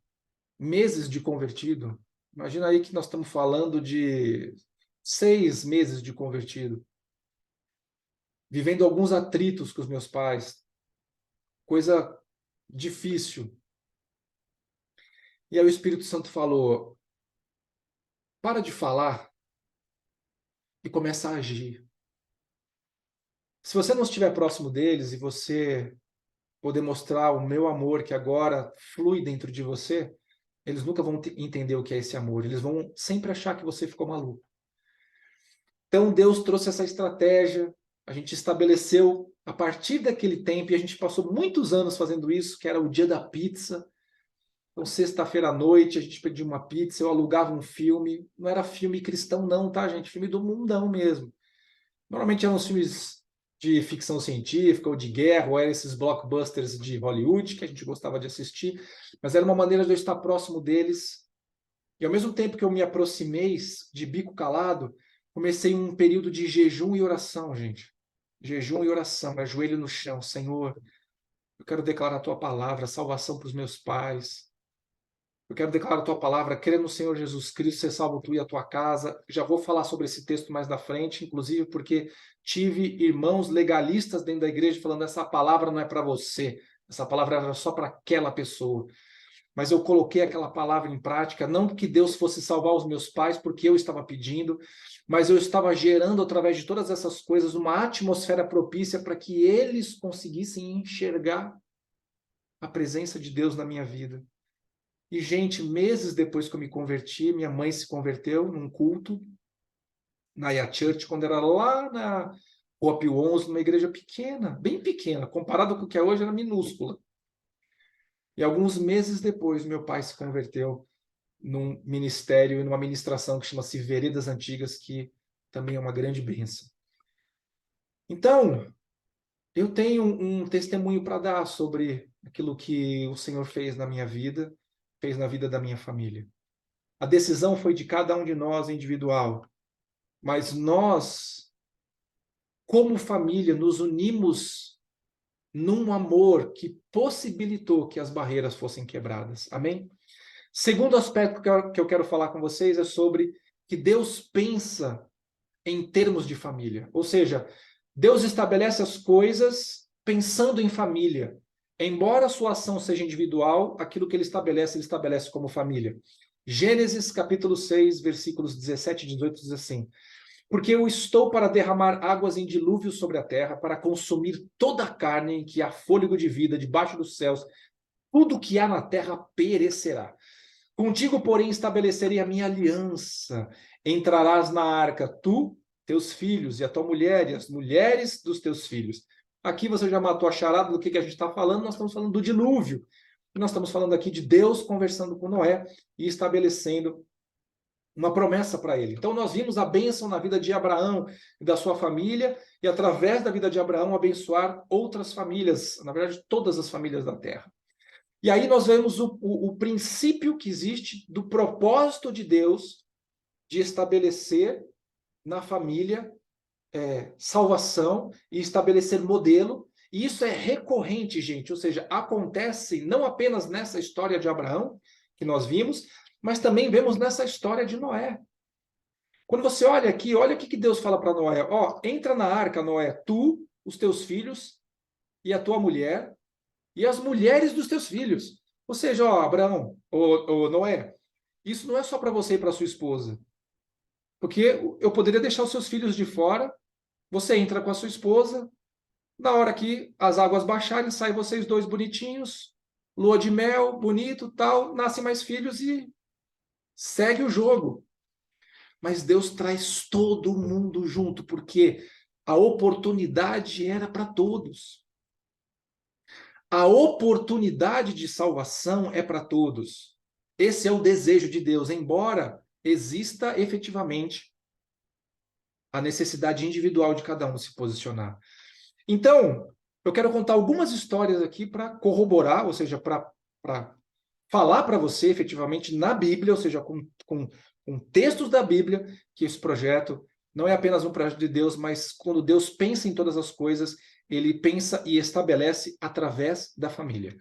meses de convertido. Imagina aí que nós estamos falando de 6 meses de convertido. Vivendo alguns atritos com os meus pais. Coisa difícil. E aí o Espírito Santo falou: para de falar e começa a agir. Se você não estiver próximo deles e você poder mostrar o meu amor que agora flui dentro de você, eles nunca vão entender o que é esse amor. Eles vão sempre achar que você ficou maluco. Então Deus trouxe essa estratégia, a gente estabeleceu a partir daquele tempo, e a gente passou muitos anos fazendo isso, que era o dia da pizza. Então, sexta-feira à noite, a gente pedia uma pizza, eu alugava um filme. Não era filme cristão, não, tá, gente? Filme do mundão mesmo. Normalmente eram os filmes de ficção científica ou de guerra, ou eram esses blockbusters de Hollywood que a gente gostava de assistir, mas era uma maneira de eu estar próximo deles. E ao mesmo tempo que eu me aproximei de bico calado, comecei um período de jejum e oração, gente. Jejum e oração, ajoelho no chão. Senhor, eu quero declarar a tua palavra, salvação para os meus pais. Eu quero declarar a tua palavra, crê no Senhor Jesus Cristo, ser salvo tu e a tua casa. Já vou falar sobre esse texto mais da frente, inclusive porque tive irmãos legalistas dentro da igreja falando: essa palavra não é para você, essa palavra era só para aquela pessoa. Mas eu coloquei aquela palavra em prática, não que Deus fosse salvar os meus pais, porque eu estava pedindo, mas eu estava gerando, através de todas essas coisas, uma atmosfera propícia para que eles conseguissem enxergar a presença de Deus na minha vida. E, gente, meses depois que eu me converti, minha mãe se converteu num culto na Ia Church, quando era lá na Rua Pio 11, numa igreja pequena, bem pequena, comparado com o que é hoje, era minúscula. E alguns meses depois, meu pai se converteu num ministério e numa ministração que chama-se Veredas Antigas, que também é uma grande bênção. Então, eu tenho um testemunho para dar sobre aquilo que o Senhor fez na minha vida, fez na vida da minha família. A decisão foi de cada um de nós individual, mas nós, como família, nos unimos num amor que possibilitou que as barreiras fossem quebradas. Amém? Segundo aspecto que eu quero falar com vocês é sobre que Deus pensa em termos de família. Ou seja, Deus estabelece as coisas pensando em família. Embora a sua ação seja individual, aquilo que ele estabelece como família. Gênesis capítulo 6, versículos 17 e 18 diz assim: porque eu estou para derramar águas em dilúvio sobre a terra, para consumir toda a carne em que há fôlego de vida debaixo dos céus. Tudo que há na terra perecerá. Contigo, porém, estabelecerei a minha aliança. Entrarás na arca, tu, teus filhos, e a tua mulher, e as mulheres dos teus filhos. Aqui você já matou a charada do que a gente está falando. Nós estamos falando do dilúvio. Nós estamos falando aqui de Deus conversando com Noé e estabelecendo uma promessa para ele. Então nós vimos a bênção na vida de Abraão e da sua família, e através da vida de Abraão abençoar outras famílias, na verdade todas as famílias da terra. E aí nós vemos o princípio que existe do propósito de Deus de estabelecer na família salvação e estabelecer modelo. E isso é recorrente, gente, ou seja, acontece não apenas nessa história de Abraão, que nós vimos, mas também vemos nessa história de Noé. Quando você olha aqui, olha o que Deus fala para Noé. Ó, entra na arca, Noé, tu, os teus filhos e a tua mulher e as mulheres dos teus filhos. Ou seja, ó, Abraão, ô Noé, isso não é só para você e para sua esposa. Porque eu poderia deixar os seus filhos de fora, você entra com a sua esposa, na hora que as águas baixarem, saem vocês dois bonitinhos, lua de mel, bonito, tal, nascem mais filhos e segue o jogo. Mas Deus traz todo mundo junto, porque a oportunidade era para todos. A oportunidade de salvação é para todos. Esse é o desejo de Deus, embora exista efetivamente a necessidade individual de cada um se posicionar. Então, eu quero contar algumas histórias aqui para corroborar, ou seja, para falar para você efetivamente na Bíblia, ou seja, com textos da Bíblia, que esse projeto não é apenas um projeto de Deus, mas quando Deus pensa em todas as coisas, ele pensa e estabelece através da família.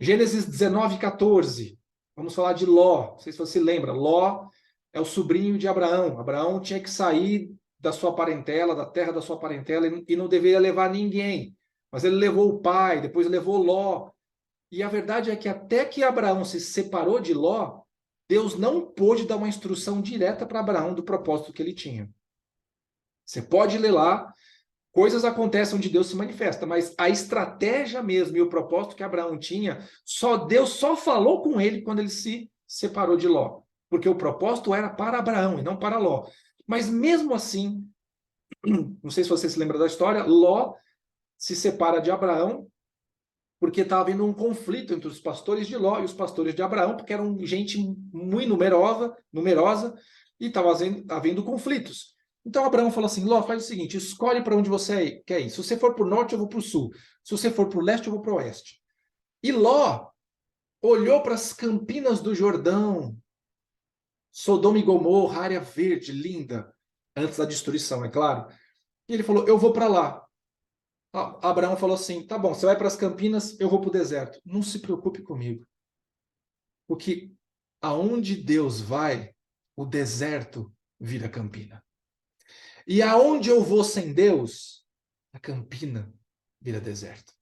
Gênesis 19:14. Vamos falar de Ló. Não sei se você lembra. Ló é o sobrinho de Abraão. Abraão tinha que sair da sua parentela, da terra da sua parentela, e não deveria levar ninguém. Mas ele levou o pai, depois levou Ló. E a verdade é que até que Abraão se separou de Ló, Deus não pôde dar uma instrução direta para Abraão do propósito que ele tinha. Você pode ler lá, coisas acontecem onde Deus se manifesta, mas a estratégia mesmo e o propósito que Abraão tinha, Deus só falou com ele quando ele se separou de Ló, porque o propósito era para Abraão e não para Ló. Mas mesmo assim, não sei se você se lembra da história, Ló se separa de Abraão porque estava havendo um conflito entre os pastores de Ló e os pastores de Abraão, porque eram gente muito numerosa e estava havendo conflitos. Então Abraão falou assim: Ló, faz o seguinte, escolhe para onde você quer ir. Se você for para o norte, eu vou para o sul. Se você for para o leste, eu vou para o oeste. E Ló olhou para as campinas do Jordão, Sodoma e Gomorra, área verde, linda, antes da destruição, é claro. E ele falou: eu vou para lá. Abraão falou assim: tá bom, você vai para as campinas, eu vou para o deserto. Não se preocupe comigo. Porque aonde Deus vai, o deserto vira campina. E aonde eu vou sem Deus, a campina vira deserto.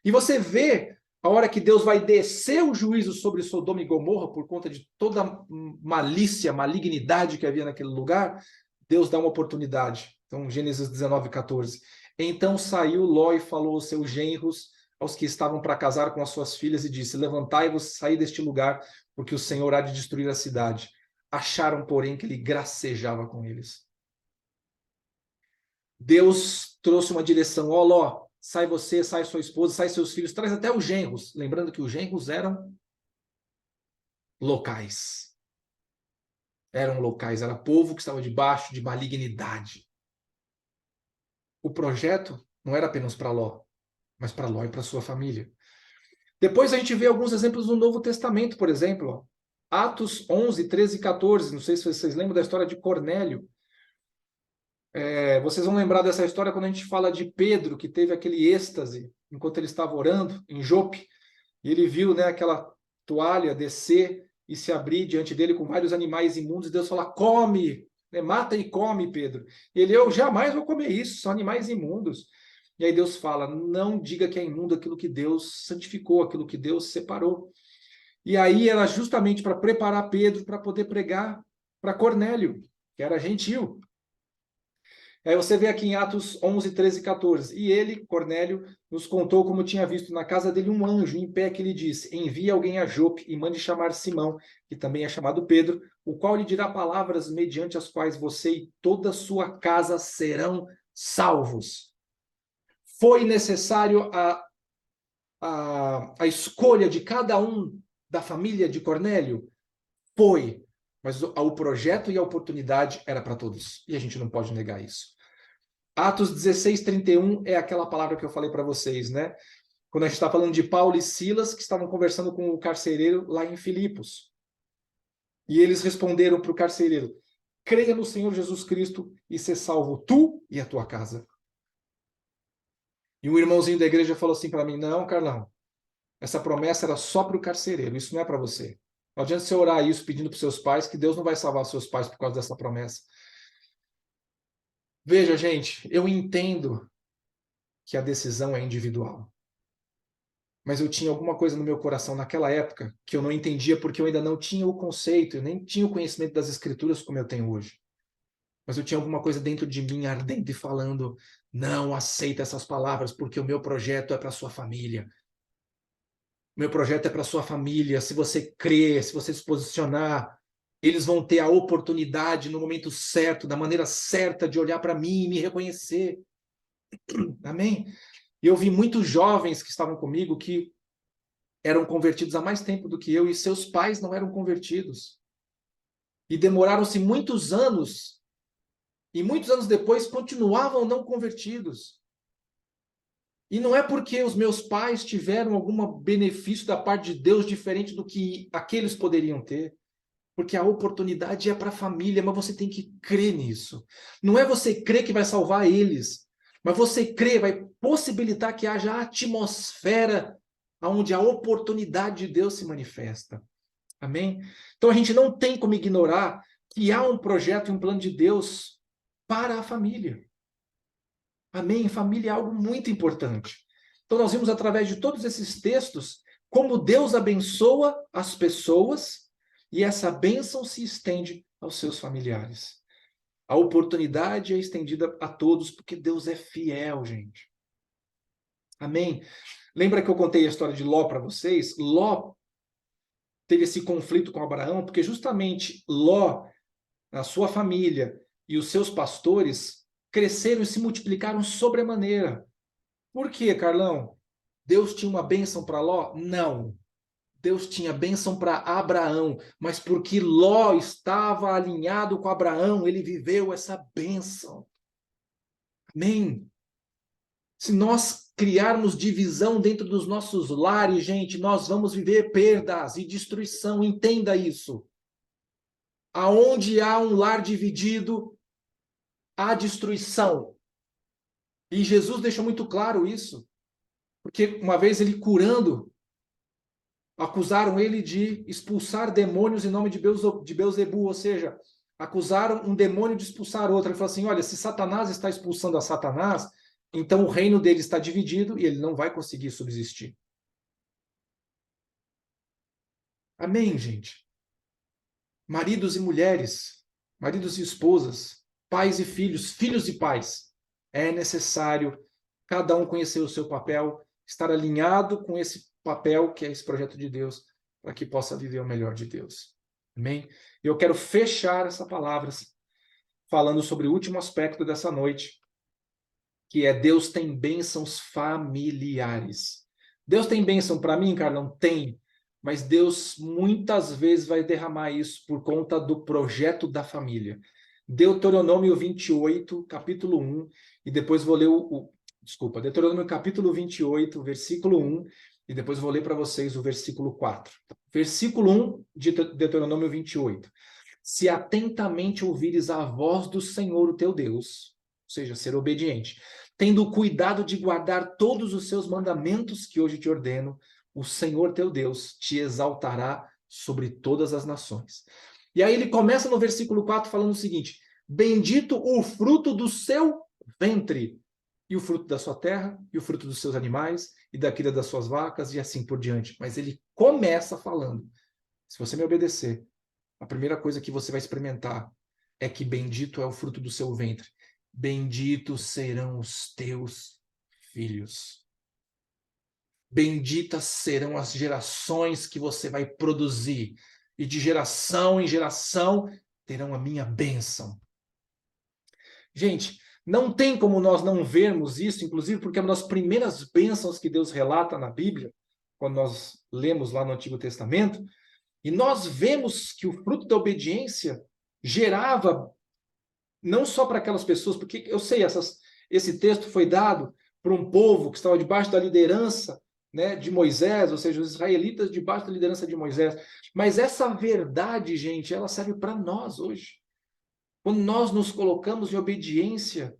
E você vê a hora que Deus vai descer o juízo sobre Sodoma e Gomorra por conta de toda a malícia, malignidade que havia naquele lugar, Deus dá uma oportunidade. Então, Gênesis 19:14. Então saiu Ló e falou aos seus genros, aos que estavam para casar com as suas filhas, e disse: levantai-vos, saí deste lugar, porque o Senhor há de destruir a cidade. Acharam, porém, que ele gracejava com eles. Deus trouxe uma direção: ó Ló, sai você, sai sua esposa, sai seus filhos, traz até os genros. Lembrando que os genros eram locais. Eram locais, era povo que estava debaixo de malignidade. O projeto não era apenas para Ló, mas para Ló e para sua família. Depois a gente vê alguns exemplos no Novo Testamento, por exemplo, ó. Atos 11, 13 e 14. Não sei se vocês lembram da história de Cornélio. Vocês vão lembrar dessa história quando a gente fala de Pedro, que teve aquele êxtase enquanto ele estava orando em Jope, e ele viu, né, aquela toalha descer e se abrir diante dele com vários animais imundos, e Deus fala: come, né, mata e come, Pedro. E ele: eu jamais vou comer isso, são animais imundos. E aí Deus fala: não diga que é imundo aquilo que Deus santificou, aquilo que Deus separou. E aí era justamente para preparar Pedro para poder pregar para Cornélio, que era gentil. Aí você vê aqui em Atos 11, 13 e 14. E ele, Cornélio, nos contou como tinha visto na casa dele um anjo em pé que lhe disse: envie alguém a Jope e mande chamar Simão, que também é chamado Pedro, o qual lhe dirá palavras mediante as quais você e toda a sua casa serão salvos. Foi necessário a escolha de cada um da família de Cornélio? Foi. Mas o projeto e a oportunidade era para todos. E a gente não pode negar isso. Atos 16, 31 é aquela palavra que eu falei para vocês, né? Quando a gente está falando de Paulo e Silas, que estavam conversando com o carcereiro lá em Filipos. E eles responderam para o carcereiro: creia no Senhor Jesus Cristo e ser salvo tu e a tua casa. E um irmãozinho da igreja falou assim para mim, não, Carlão, essa promessa era só para o carcereiro, isso não é para você. Não adianta você orar isso pedindo para os seus pais, que Deus não vai salvar os seus pais por causa dessa promessa. Veja, gente, eu entendo que a decisão é individual. Mas eu tinha alguma coisa no meu coração naquela época que eu não entendia porque eu ainda não tinha o conceito, eu nem tinha o conhecimento das escrituras como eu tenho hoje. Mas eu tinha alguma coisa dentro de mim ardendo e falando, não aceita essas palavras porque o meu projeto é para sua família. Meu projeto é para sua família. Se você crer, se você se posicionar, eles vão ter a oportunidade no momento certo, da maneira certa de olhar para mim e me reconhecer. Amém? E eu vi muitos jovens que estavam comigo que eram convertidos há mais tempo do que eu e seus pais não eram convertidos. E demoraram-se muitos anos, e muitos anos depois continuavam não convertidos. E não é porque os meus pais tiveram algum benefício da parte de Deus diferente do que aqueles poderiam ter. Porque a oportunidade é para a família, mas você tem que crer nisso. Não é você crer que vai salvar eles, mas você crer vai possibilitar que haja a atmosfera onde a oportunidade de Deus se manifesta. Amém? Então a gente não tem como ignorar que há um projeto e um plano de Deus para a família. Amém? Família é algo muito importante. Então nós vimos através de todos esses textos como Deus abençoa as pessoas e essa bênção se estende aos seus familiares. A oportunidade é estendida a todos porque Deus é fiel, gente. Amém? Lembra que eu contei a história de Ló para vocês? Ló teve esse conflito com Abraão porque justamente Ló, a sua família e os seus pastores cresceram e se multiplicaram sobremaneira. Por quê, Carlão? Deus tinha uma bênção para Ló? Não. Deus tinha bênção para Abraão, mas porque Ló estava alinhado com Abraão, ele viveu essa bênção. Amém? Se nós criarmos divisão dentro dos nossos lares, gente, nós vamos viver perdas e destruição, entenda isso. Aonde há um lar dividido, há destruição. E Jesus deixou muito claro isso, porque uma vez ele curando, acusaram ele de expulsar demônios em nome de Beelzebu, ou seja, acusaram um demônio de expulsar outro. Ele falou assim, olha, se Satanás está expulsando a Satanás, então o reino dele está dividido e ele não vai conseguir subsistir. Amém, gente? Maridos e mulheres, maridos e esposas, pais e filhos, filhos e pais, é necessário cada um conhecer o seu papel, estar alinhado com esse papel que é esse projeto de Deus, para que possa viver o melhor de Deus. Amém? E eu quero fechar essa palavra falando sobre o último aspecto dessa noite, que é Deus tem bênçãos familiares. Deus tem bênção para mim, Carlão? Tem. Mas Deus muitas vezes vai derramar isso por conta do projeto da família. Deuteronômio 28, capítulo 1, e depois vou ler desculpa, Deuteronômio capítulo 28, versículo 1, e depois vou ler para vocês o versículo 4. Versículo 1 de Deuteronômio 28. Se atentamente ouvires a voz do Senhor, o teu Deus, ou seja, ser obediente, tendo cuidado de guardar todos os seus mandamentos que hoje te ordeno, o Senhor teu Deus te exaltará sobre todas as nações. E aí ele começa no versículo 4 falando o seguinte: bendito o fruto do seu ventre, e o fruto da sua terra, e o fruto dos seus animais, e da cria das suas vacas, e assim por diante. Mas ele começa falando: se você me obedecer, a primeira coisa que você vai experimentar é que bendito é o fruto do seu ventre. Benditos serão os teus filhos. Benditas serão as gerações que você vai produzir. E de geração em geração terão a minha bênção. Gente, não tem como nós não vermos isso, inclusive porque é uma das primeiras bênçãos que Deus relata na Bíblia, quando nós lemos lá no Antigo Testamento, e nós vemos que o fruto da obediência gerava não só para aquelas pessoas, porque eu sei, esse texto foi dado para um povo que estava debaixo da liderança, né, de Moisés, ou seja, os israelitas debaixo da liderança de Moisés. Mas essa verdade, gente, ela serve para nós hoje. Quando nós nos colocamos em obediência,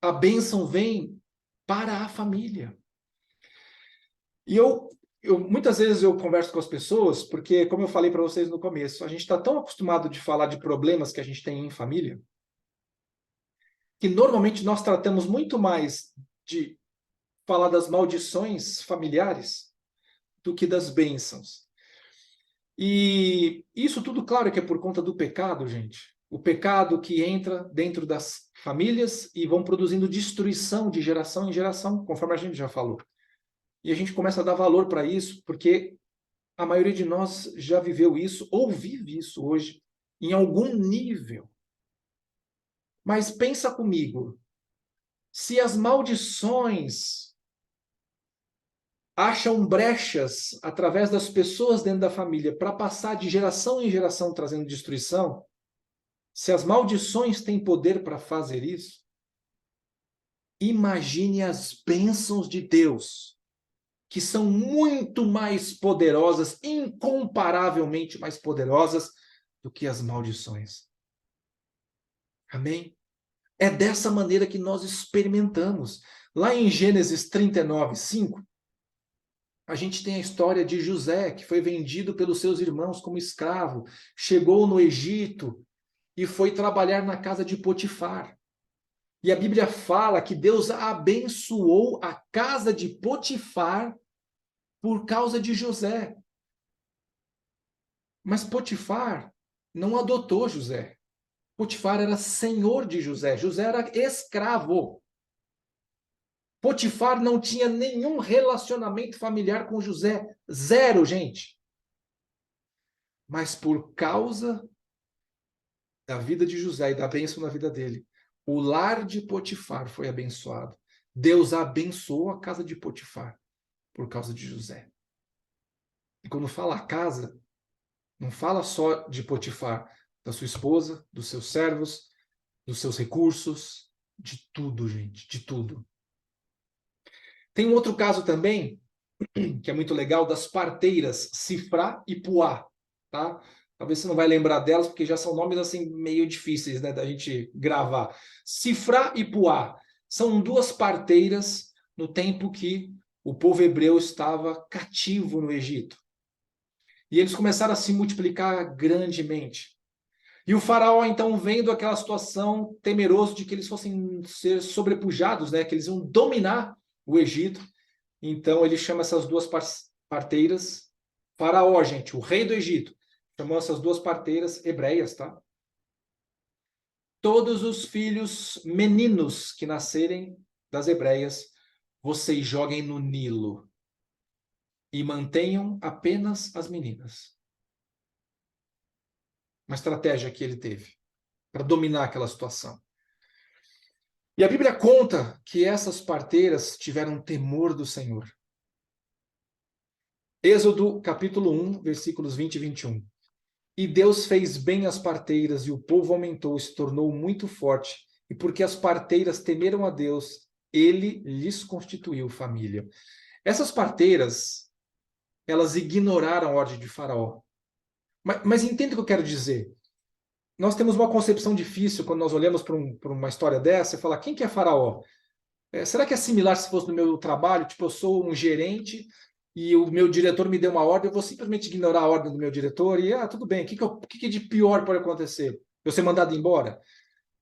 a bênção vem para a família. E muitas vezes eu converso com as pessoas, porque, como eu falei para vocês no começo, a gente está tão acostumado de falar de problemas que a gente tem em família, que normalmente nós tratamos muito mais de falar das maldições familiares do que das bênçãos. E isso tudo, claro, que é por conta do pecado, gente. O pecado que entra dentro das famílias e vão produzindo destruição de geração em geração, conforme a gente já falou. E a gente começa a dar valor para isso, porque a maioria de nós já viveu isso ou vive isso hoje, em algum nível. Mas pensa comigo, se as maldições acham brechas através das pessoas dentro da família para passar de geração em geração trazendo destruição, se as maldições têm poder para fazer isso, imagine as bênçãos de Deus, que são muito mais poderosas, incomparavelmente mais poderosas do que as maldições. Amém? É dessa maneira que nós experimentamos. Lá em Gênesis 39:5, a gente tem a história de José, que foi vendido pelos seus irmãos como escravo, chegou no Egito e foi trabalhar na casa de Potifar. E a Bíblia fala que Deus abençoou a casa de Potifar por causa de José. Mas Potifar não adotou José. Potifar era senhor de José. José era escravo. Potifar não tinha nenhum relacionamento familiar com José. Zero, gente. Mas por causa da vida de José e da bênção na vida dele, o lar de Potifar foi abençoado. Deus abençoou a casa de Potifar por causa de José. E quando fala a casa, não fala só de Potifar, da sua esposa, dos seus servos, dos seus recursos, de tudo, gente, de tudo. Tem um outro caso também, que é muito legal, das parteiras Sifrá e Puá, tá? Talvez você não vai lembrar delas, porque já são nomes assim meio difíceis, né, da gente gravar. Sifrá e Puá são duas parteiras no tempo que o povo hebreu estava cativo no Egito. E eles começaram a se multiplicar grandemente. E o faraó, então, vendo aquela situação, temeroso de que eles fossem ser sobrepujados, né, que eles iam dominar o Egito, então ele chama essas duas parteiras, faraó, gente, o rei do Egito, chamou essas duas parteiras hebreias, tá? Todos os filhos meninos que nascerem das hebreias, vocês joguem no Nilo e mantenham apenas as meninas. Uma estratégia que ele teve para dominar aquela situação. E a Bíblia conta que essas parteiras tiveram temor do Senhor. Êxodo capítulo 1, versículos 20 e 21. E Deus fez bem as parteiras, e o povo aumentou e se tornou muito forte. E porque as parteiras temeram a Deus, ele lhes constituiu família. Essas parteiras, elas ignoraram a ordem de Faraó. Mas entenda o que eu quero dizer. Nós temos uma concepção difícil quando nós olhamos para uma história dessa e falar, quem que é Faraó? Será que é similar se fosse no meu trabalho? Tipo, eu sou um gerente e o meu diretor me deu uma ordem, eu vou simplesmente ignorar a ordem do meu diretor e, tudo bem, o que de pior pode acontecer? Eu ser mandado embora?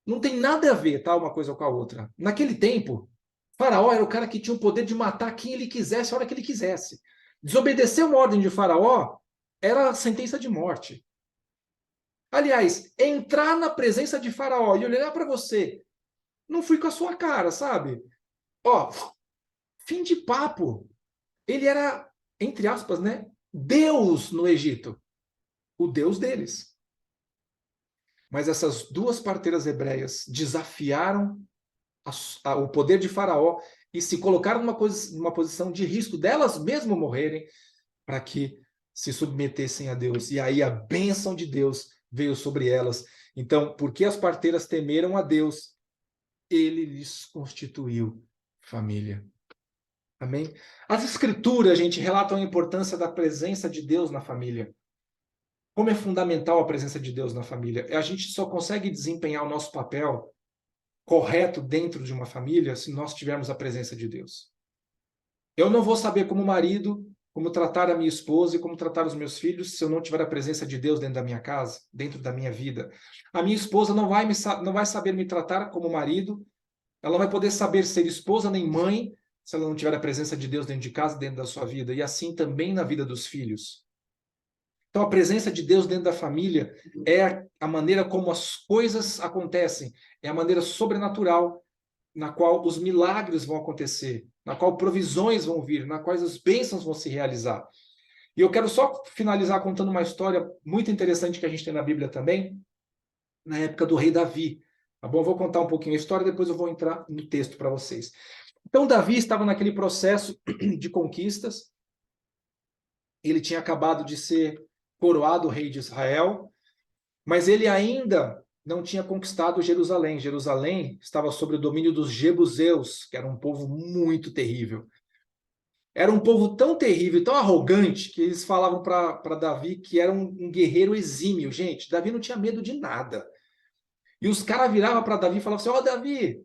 Não tem nada a ver, tá, uma coisa com a outra. Naquele tempo, Faraó era o cara que tinha o poder de matar quem ele quisesse, a hora que ele quisesse. Desobedecer uma ordem de Faraó era sentença de morte. Aliás, entrar na presença de Faraó e olhar para você, não fui com a sua cara, sabe? Ó, fim de papo. Ele era, entre aspas, né, Deus no Egito, o Deus deles. Mas essas duas parteiras hebreias desafiaram o poder de Faraó e se colocaram numa posição de risco delas mesmas morrerem para que se submetessem a Deus. E aí a bênção de Deus veio sobre elas. Então, porque as parteiras temeram a Deus, ele lhes constituiu família. Amém? As escrituras, gente, relatam a importância da presença de Deus na família. Como é fundamental a presença de Deus na família? A gente só consegue desempenhar o nosso papel correto dentro de uma família se nós tivermos a presença de Deus. Eu não vou saber como marido, como tratar a minha esposa e como tratar os meus filhos se eu não tiver a presença de Deus dentro da minha casa, dentro da minha vida. A minha esposa não vai saber me tratar como marido, ela não vai poder saber ser esposa nem mãe se ela não tiver a presença de Deus dentro de casa, dentro da sua vida, e assim também na vida dos filhos. Então, a presença de Deus dentro da família é a maneira como as coisas acontecem, é a maneira sobrenatural na qual os milagres vão acontecer, na qual provisões vão vir, na quais as bênçãos vão se realizar. E eu quero só finalizar contando uma história muito interessante que a gente tem na Bíblia também, na época do rei Davi. Tá bom? Eu vou contar um pouquinho a história, depois eu vou entrar no texto para vocês. Então, Davi estava naquele processo de conquistas, ele tinha acabado de ser coroado rei de Israel, mas ele ainda não tinha conquistado Jerusalém. Jerusalém estava sob o domínio dos jebuseus, que era um povo muito terrível. Era um povo tão terrível, tão arrogante, que eles falavam para Davi que era um guerreiro exímio. Gente, Davi não tinha medo de nada. E os caras viravam para Davi e falavam assim: ó, Davi,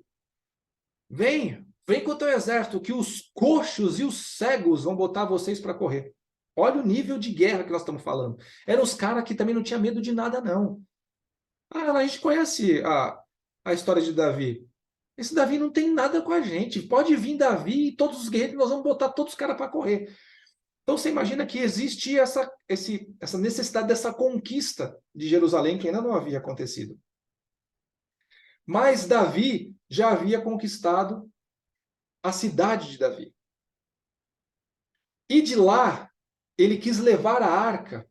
vem com o teu exército, que os coxos e os cegos vão botar vocês para correr. Olha o nível de guerra que nós estamos falando. Eram os caras que também não tinham medo de nada, não. A gente conhece a história de Davi. Esse Davi não tem nada com a gente. Pode vir Davi e todos os guerreiros, nós vamos botar todos os caras para correr. Então você imagina que existia essa necessidade dessa conquista de Jerusalém, que ainda não havia acontecido. Mas Davi já havia conquistado a cidade de Davi. E de lá, ele quis levar a arca.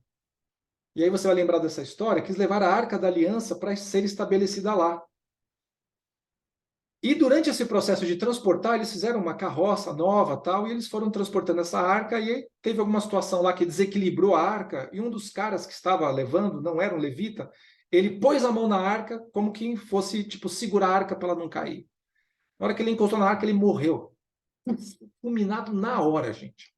E aí você vai lembrar dessa história, quis levar a arca da aliança para ser estabelecida lá. E durante esse processo de transportar, eles fizeram uma carroça nova, tal, e eles foram transportando essa arca, e aí teve alguma situação lá que desequilibrou a arca, e um dos caras que estava levando, não era um levita, ele pôs a mão na arca como que fosse, tipo, segurar a arca para ela não cair. Na hora que ele encostou na arca, ele morreu. Fulminado na hora, gente.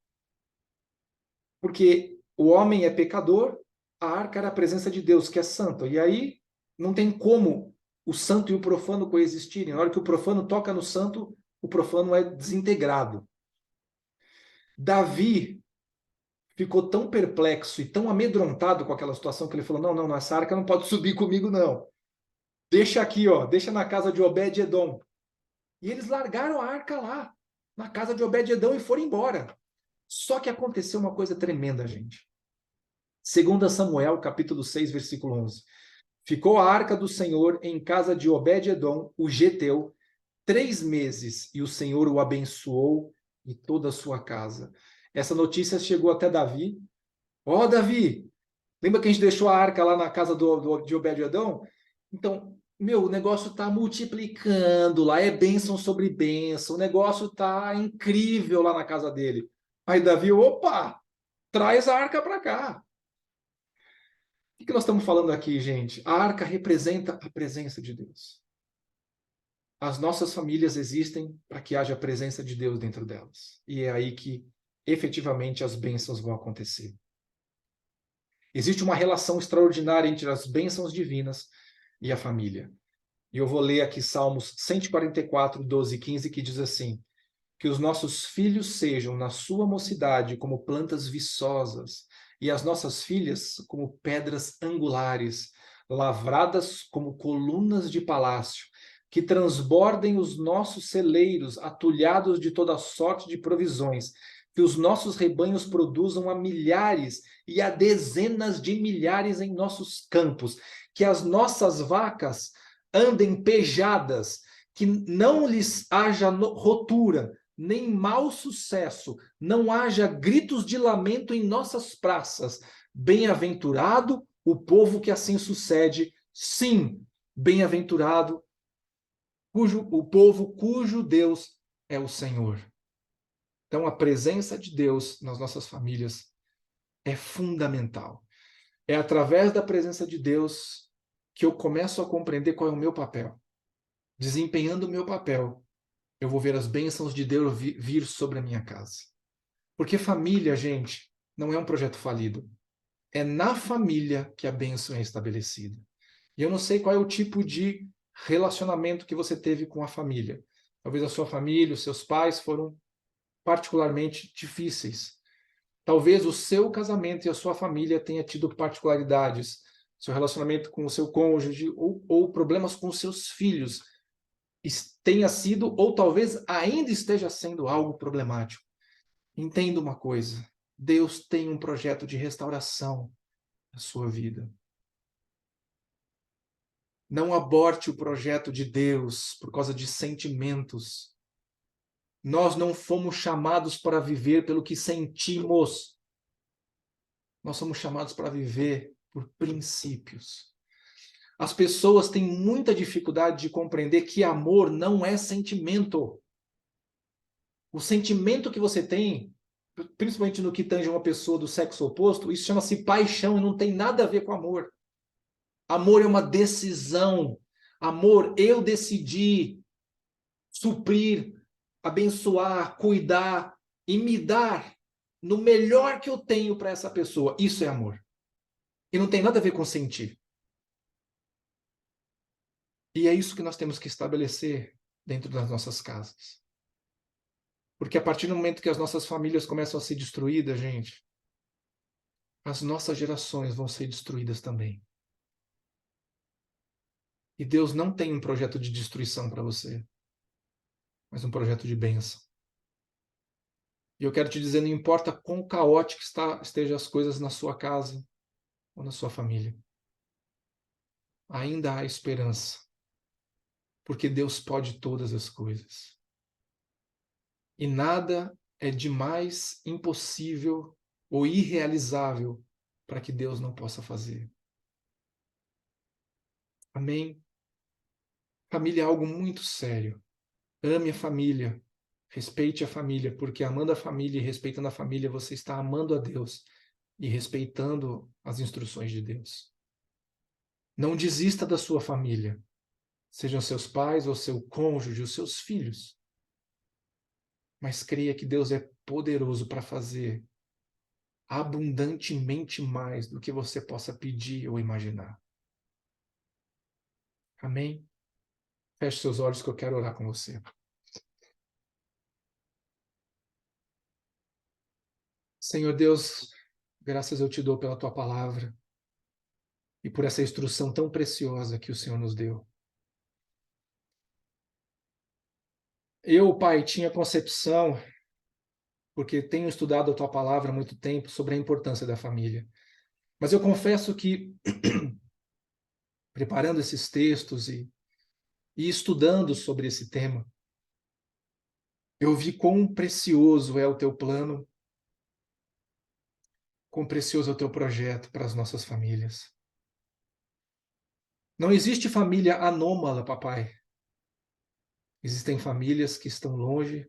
Porque o homem é pecador, a arca era a presença de Deus, que é santo. E aí não tem como o santo e o profano coexistirem. Na hora que o profano toca no santo, o profano é desintegrado. Davi ficou tão perplexo e tão amedrontado com aquela situação que ele falou: não, essa arca não pode subir comigo, não. Deixa aqui, ó, deixa na casa de Obed-edom. E eles largaram a arca lá, na casa de Obed-edom, e foram embora. Só que aconteceu uma coisa tremenda, gente. 2 Samuel, capítulo 6, versículo 11. Ficou a arca do Senhor em casa de Obed-edom, o geteu, 3 meses, e o Senhor o abençoou e toda a sua casa. Essa notícia chegou até Davi. Ó, Davi, lembra que a gente deixou a arca lá na casa de Obed-edom? Então, o negócio está multiplicando lá, é bênção sobre bênção, o negócio está incrível lá na casa dele. Aí Davi, opa, traz a arca para cá. O que nós estamos falando aqui, gente? A arca representa a presença de Deus. As nossas famílias existem para que haja a presença de Deus dentro delas. E é aí que, efetivamente, as bênçãos vão acontecer. Existe uma relação extraordinária entre as bênçãos divinas e a família. E eu vou ler aqui Salmos 144, 12 e 15, que diz assim: que os nossos filhos sejam, na sua mocidade, como plantas viçosas, e as nossas filhas como pedras angulares, lavradas como colunas de palácio, que transbordem os nossos celeiros, atulhados de toda sorte de provisões, que os nossos rebanhos produzam a milhares e a dezenas de milhares em nossos campos, que as nossas vacas andem pejadas, que não lhes haja rotura, nem mau sucesso, não haja gritos de lamento em nossas praças. Bem-aventurado o povo que assim sucede. Sim, bem-aventurado o povo cujo Deus é o Senhor. Então, a presença de Deus nas nossas famílias é fundamental. É através da presença de Deus que eu começo a compreender qual é o meu papel. Desempenhando o meu papel, eu vou ver as bênçãos de Deus vir sobre a minha casa. Porque família, gente, não é um projeto falido. É na família que a bênção é estabelecida. E eu não sei qual é o tipo de relacionamento que você teve com a família. Talvez a sua família, os seus pais foram particularmente difíceis. Talvez o seu casamento e a sua família tenha tido particularidades. Seu relacionamento com o seu cônjuge ou problemas com seus filhos tenha sido ou talvez ainda esteja sendo algo problemático. Entenda uma coisa: Deus tem um projeto de restauração na sua vida. Não aborte o projeto de Deus por causa de sentimentos. Nós não fomos chamados para viver pelo que sentimos. Nós somos chamados para viver por princípios. As pessoas têm muita dificuldade de compreender que amor não é sentimento. O sentimento que você tem, principalmente no que tange uma pessoa do sexo oposto, isso chama-se paixão e não tem nada a ver com amor. Amor é uma decisão. Amor, eu decidi suprir, abençoar, cuidar e me dar no melhor que eu tenho para essa pessoa. Isso é amor. E não tem nada a ver com sentir. E é isso que nós temos que estabelecer dentro das nossas casas. Porque a partir do momento que as nossas famílias começam a ser destruídas, gente, as nossas gerações vão ser destruídas também. E Deus não tem um projeto de destruição para você, mas um projeto de bênção. E eu quero te dizer, não importa quão caótico estejam as coisas na sua casa ou na sua família, ainda há esperança, porque Deus pode todas as coisas. E nada é demais impossível ou irrealizável para que Deus não possa fazer. Amém? Família é algo muito sério. Ame a família, respeite a família, porque amando a família e respeitando a família, você está amando a Deus e respeitando as instruções de Deus. Não desista da sua família, sejam seus pais ou seu cônjuge, os seus filhos. Mas creia que Deus é poderoso para fazer abundantemente mais do que você possa pedir ou imaginar. Amém? Feche seus olhos que eu quero orar com você. Senhor Deus, graças eu te dou pela tua palavra e por essa instrução tão preciosa que o Senhor nos deu. Eu, Pai, tinha concepção, porque tenho estudado a tua palavra há muito tempo, sobre a importância da família. Mas eu confesso que, preparando esses textos e estudando sobre esse tema, eu vi quão precioso é o teu plano, quão precioso é o teu projeto para as nossas famílias. Não existe família anômala, papai. Existem famílias que estão longe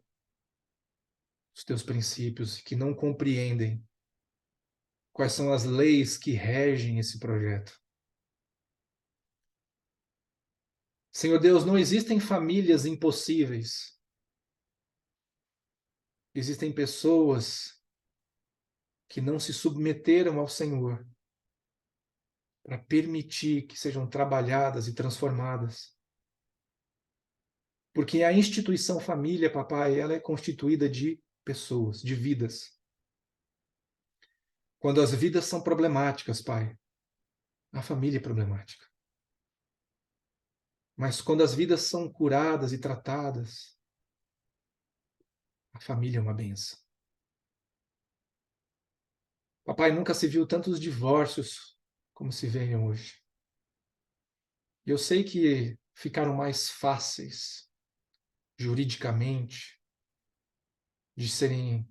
dos teus princípios, que não compreendem quais são as leis que regem esse projeto. Senhor Deus, não existem famílias impossíveis. Existem pessoas que não se submeteram ao Senhor para permitir que sejam trabalhadas e transformadas. Porque a instituição família, papai, ela é constituída de pessoas, de vidas. Quando as vidas são problemáticas, pai, a família é problemática. Mas quando as vidas são curadas e tratadas, a família é uma benção. Papai, nunca se viu tantos divórcios como se veem hoje. E eu sei que ficaram mais fáceis, juridicamente, de serem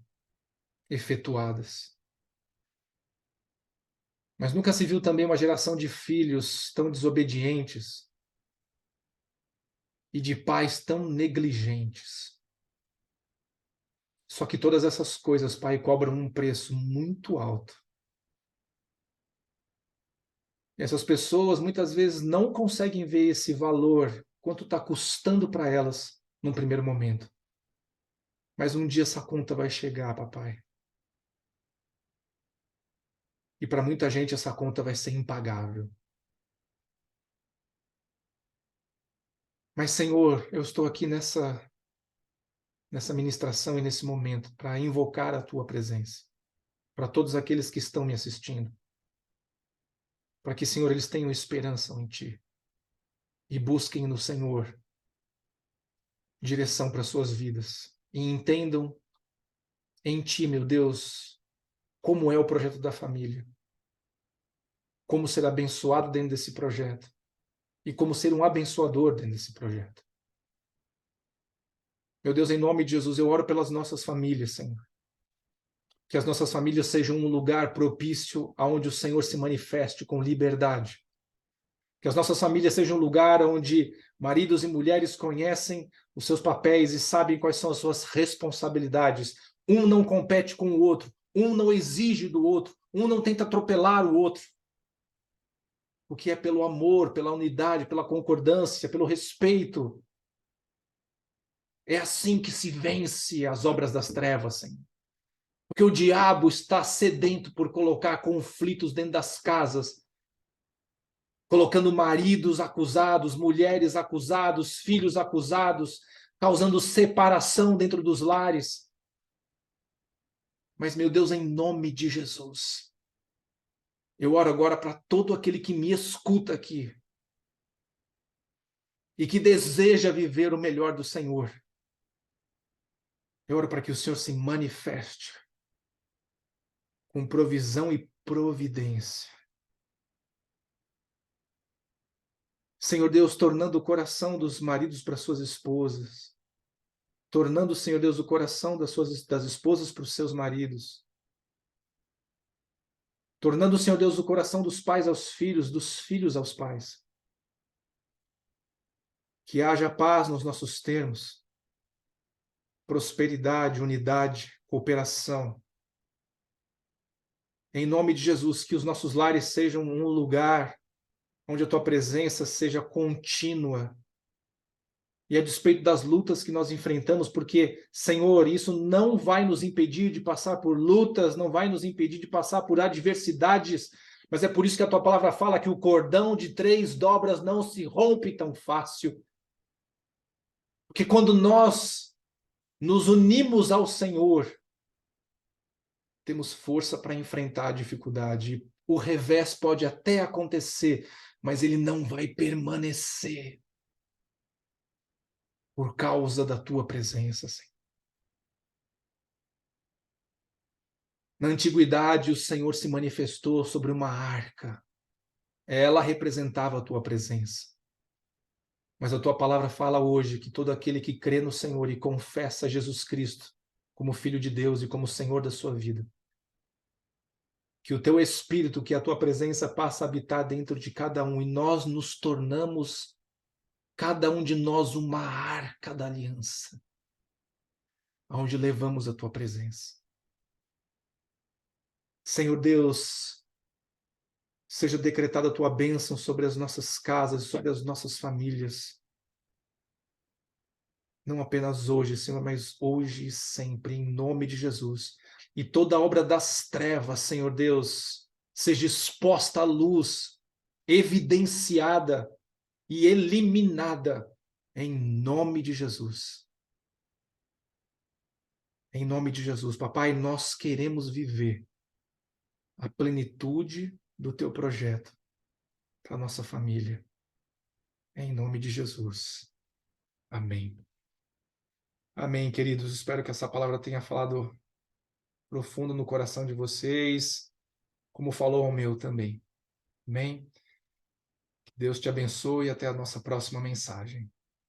efetuadas. Mas nunca se viu também uma geração de filhos tão desobedientes e de pais tão negligentes. Só que todas essas coisas, pai, cobram um preço muito alto. E essas pessoas muitas vezes não conseguem ver esse valor, quanto está custando para elas num primeiro momento. Mas um dia essa conta vai chegar, papai. E para muita gente essa conta vai ser impagável. Mas, Senhor, eu estou aqui nessa ministração e nesse momento para invocar a Tua presença, para todos aqueles que estão me assistindo, para que, Senhor, eles tenham esperança em Ti e busquem no Senhor direção para suas vidas e entendam em Ti, meu Deus, como é o projeto da família, como ser abençoado dentro desse projeto e como ser um abençoador dentro desse projeto. Meu Deus, em nome de Jesus, eu oro pelas nossas famílias, Senhor. Que as nossas famílias sejam um lugar propício aonde o Senhor se manifeste com liberdade. Que as nossas famílias sejam um lugar onde maridos e mulheres conhecem os seus papéis e sabem quais são as suas responsabilidades. Um não compete com o outro, um não exige do outro, um não tenta atropelar o outro. O que é pelo amor, pela unidade, pela concordância, pelo respeito. É assim que se vence as obras das trevas, Senhor. Porque o diabo está sedento por colocar conflitos dentro das casas, colocando maridos acusados, mulheres acusados, filhos acusados, causando separação dentro dos lares. Mas, meu Deus, em nome de Jesus, eu oro agora para todo aquele que me escuta aqui e que deseja viver o melhor do Senhor. Eu oro para que o Senhor se manifeste com provisão e providência. Senhor Deus, tornando o coração dos maridos para suas esposas, tornando, Senhor Deus, o coração das esposas para os seus maridos, tornando, Senhor Deus, o coração dos pais aos filhos, dos filhos aos pais. Que haja paz nos nossos termos, prosperidade, unidade, cooperação. Em nome de Jesus, que os nossos lares sejam um lugar onde a Tua presença seja contínua, e a despeito das lutas que nós enfrentamos, porque, Senhor, isso não vai nos impedir de passar por lutas, não vai nos impedir de passar por adversidades, mas é por isso que a Tua palavra fala que o cordão de 3 dobras não se rompe tão fácil. Porque quando nós nos unimos ao Senhor, temos força para enfrentar a dificuldade. O revés pode até acontecer, mas ele não vai permanecer. Por causa da Tua presença, Senhor. Na antiguidade, o Senhor se manifestou sobre uma arca. Ela representava a Tua presença. Mas a Tua palavra fala hoje que todo aquele que crê no Senhor e confessa Jesus Cristo como Filho de Deus e como Senhor da sua vida, que o Teu Espírito, que a Tua presença passa a habitar dentro de cada um, e nós nos tornamos, cada um de nós, uma arca da aliança, onde levamos a Tua presença. Senhor Deus, seja decretada a Tua bênção sobre as nossas casas, sobre as nossas famílias. Não apenas hoje, Senhor, mas hoje e sempre, em nome de Jesus. E toda obra das trevas, Senhor Deus, seja exposta à luz, evidenciada e eliminada, em nome de Jesus. Em nome de Jesus, Papai, nós queremos viver a plenitude do Teu projeto para a nossa família. Em nome de Jesus. Amém. Amém, queridos. Espero que essa palavra tenha falado profundo no coração de vocês, como falou ao meu também. Amém? Que Deus te abençoe e até a nossa próxima mensagem.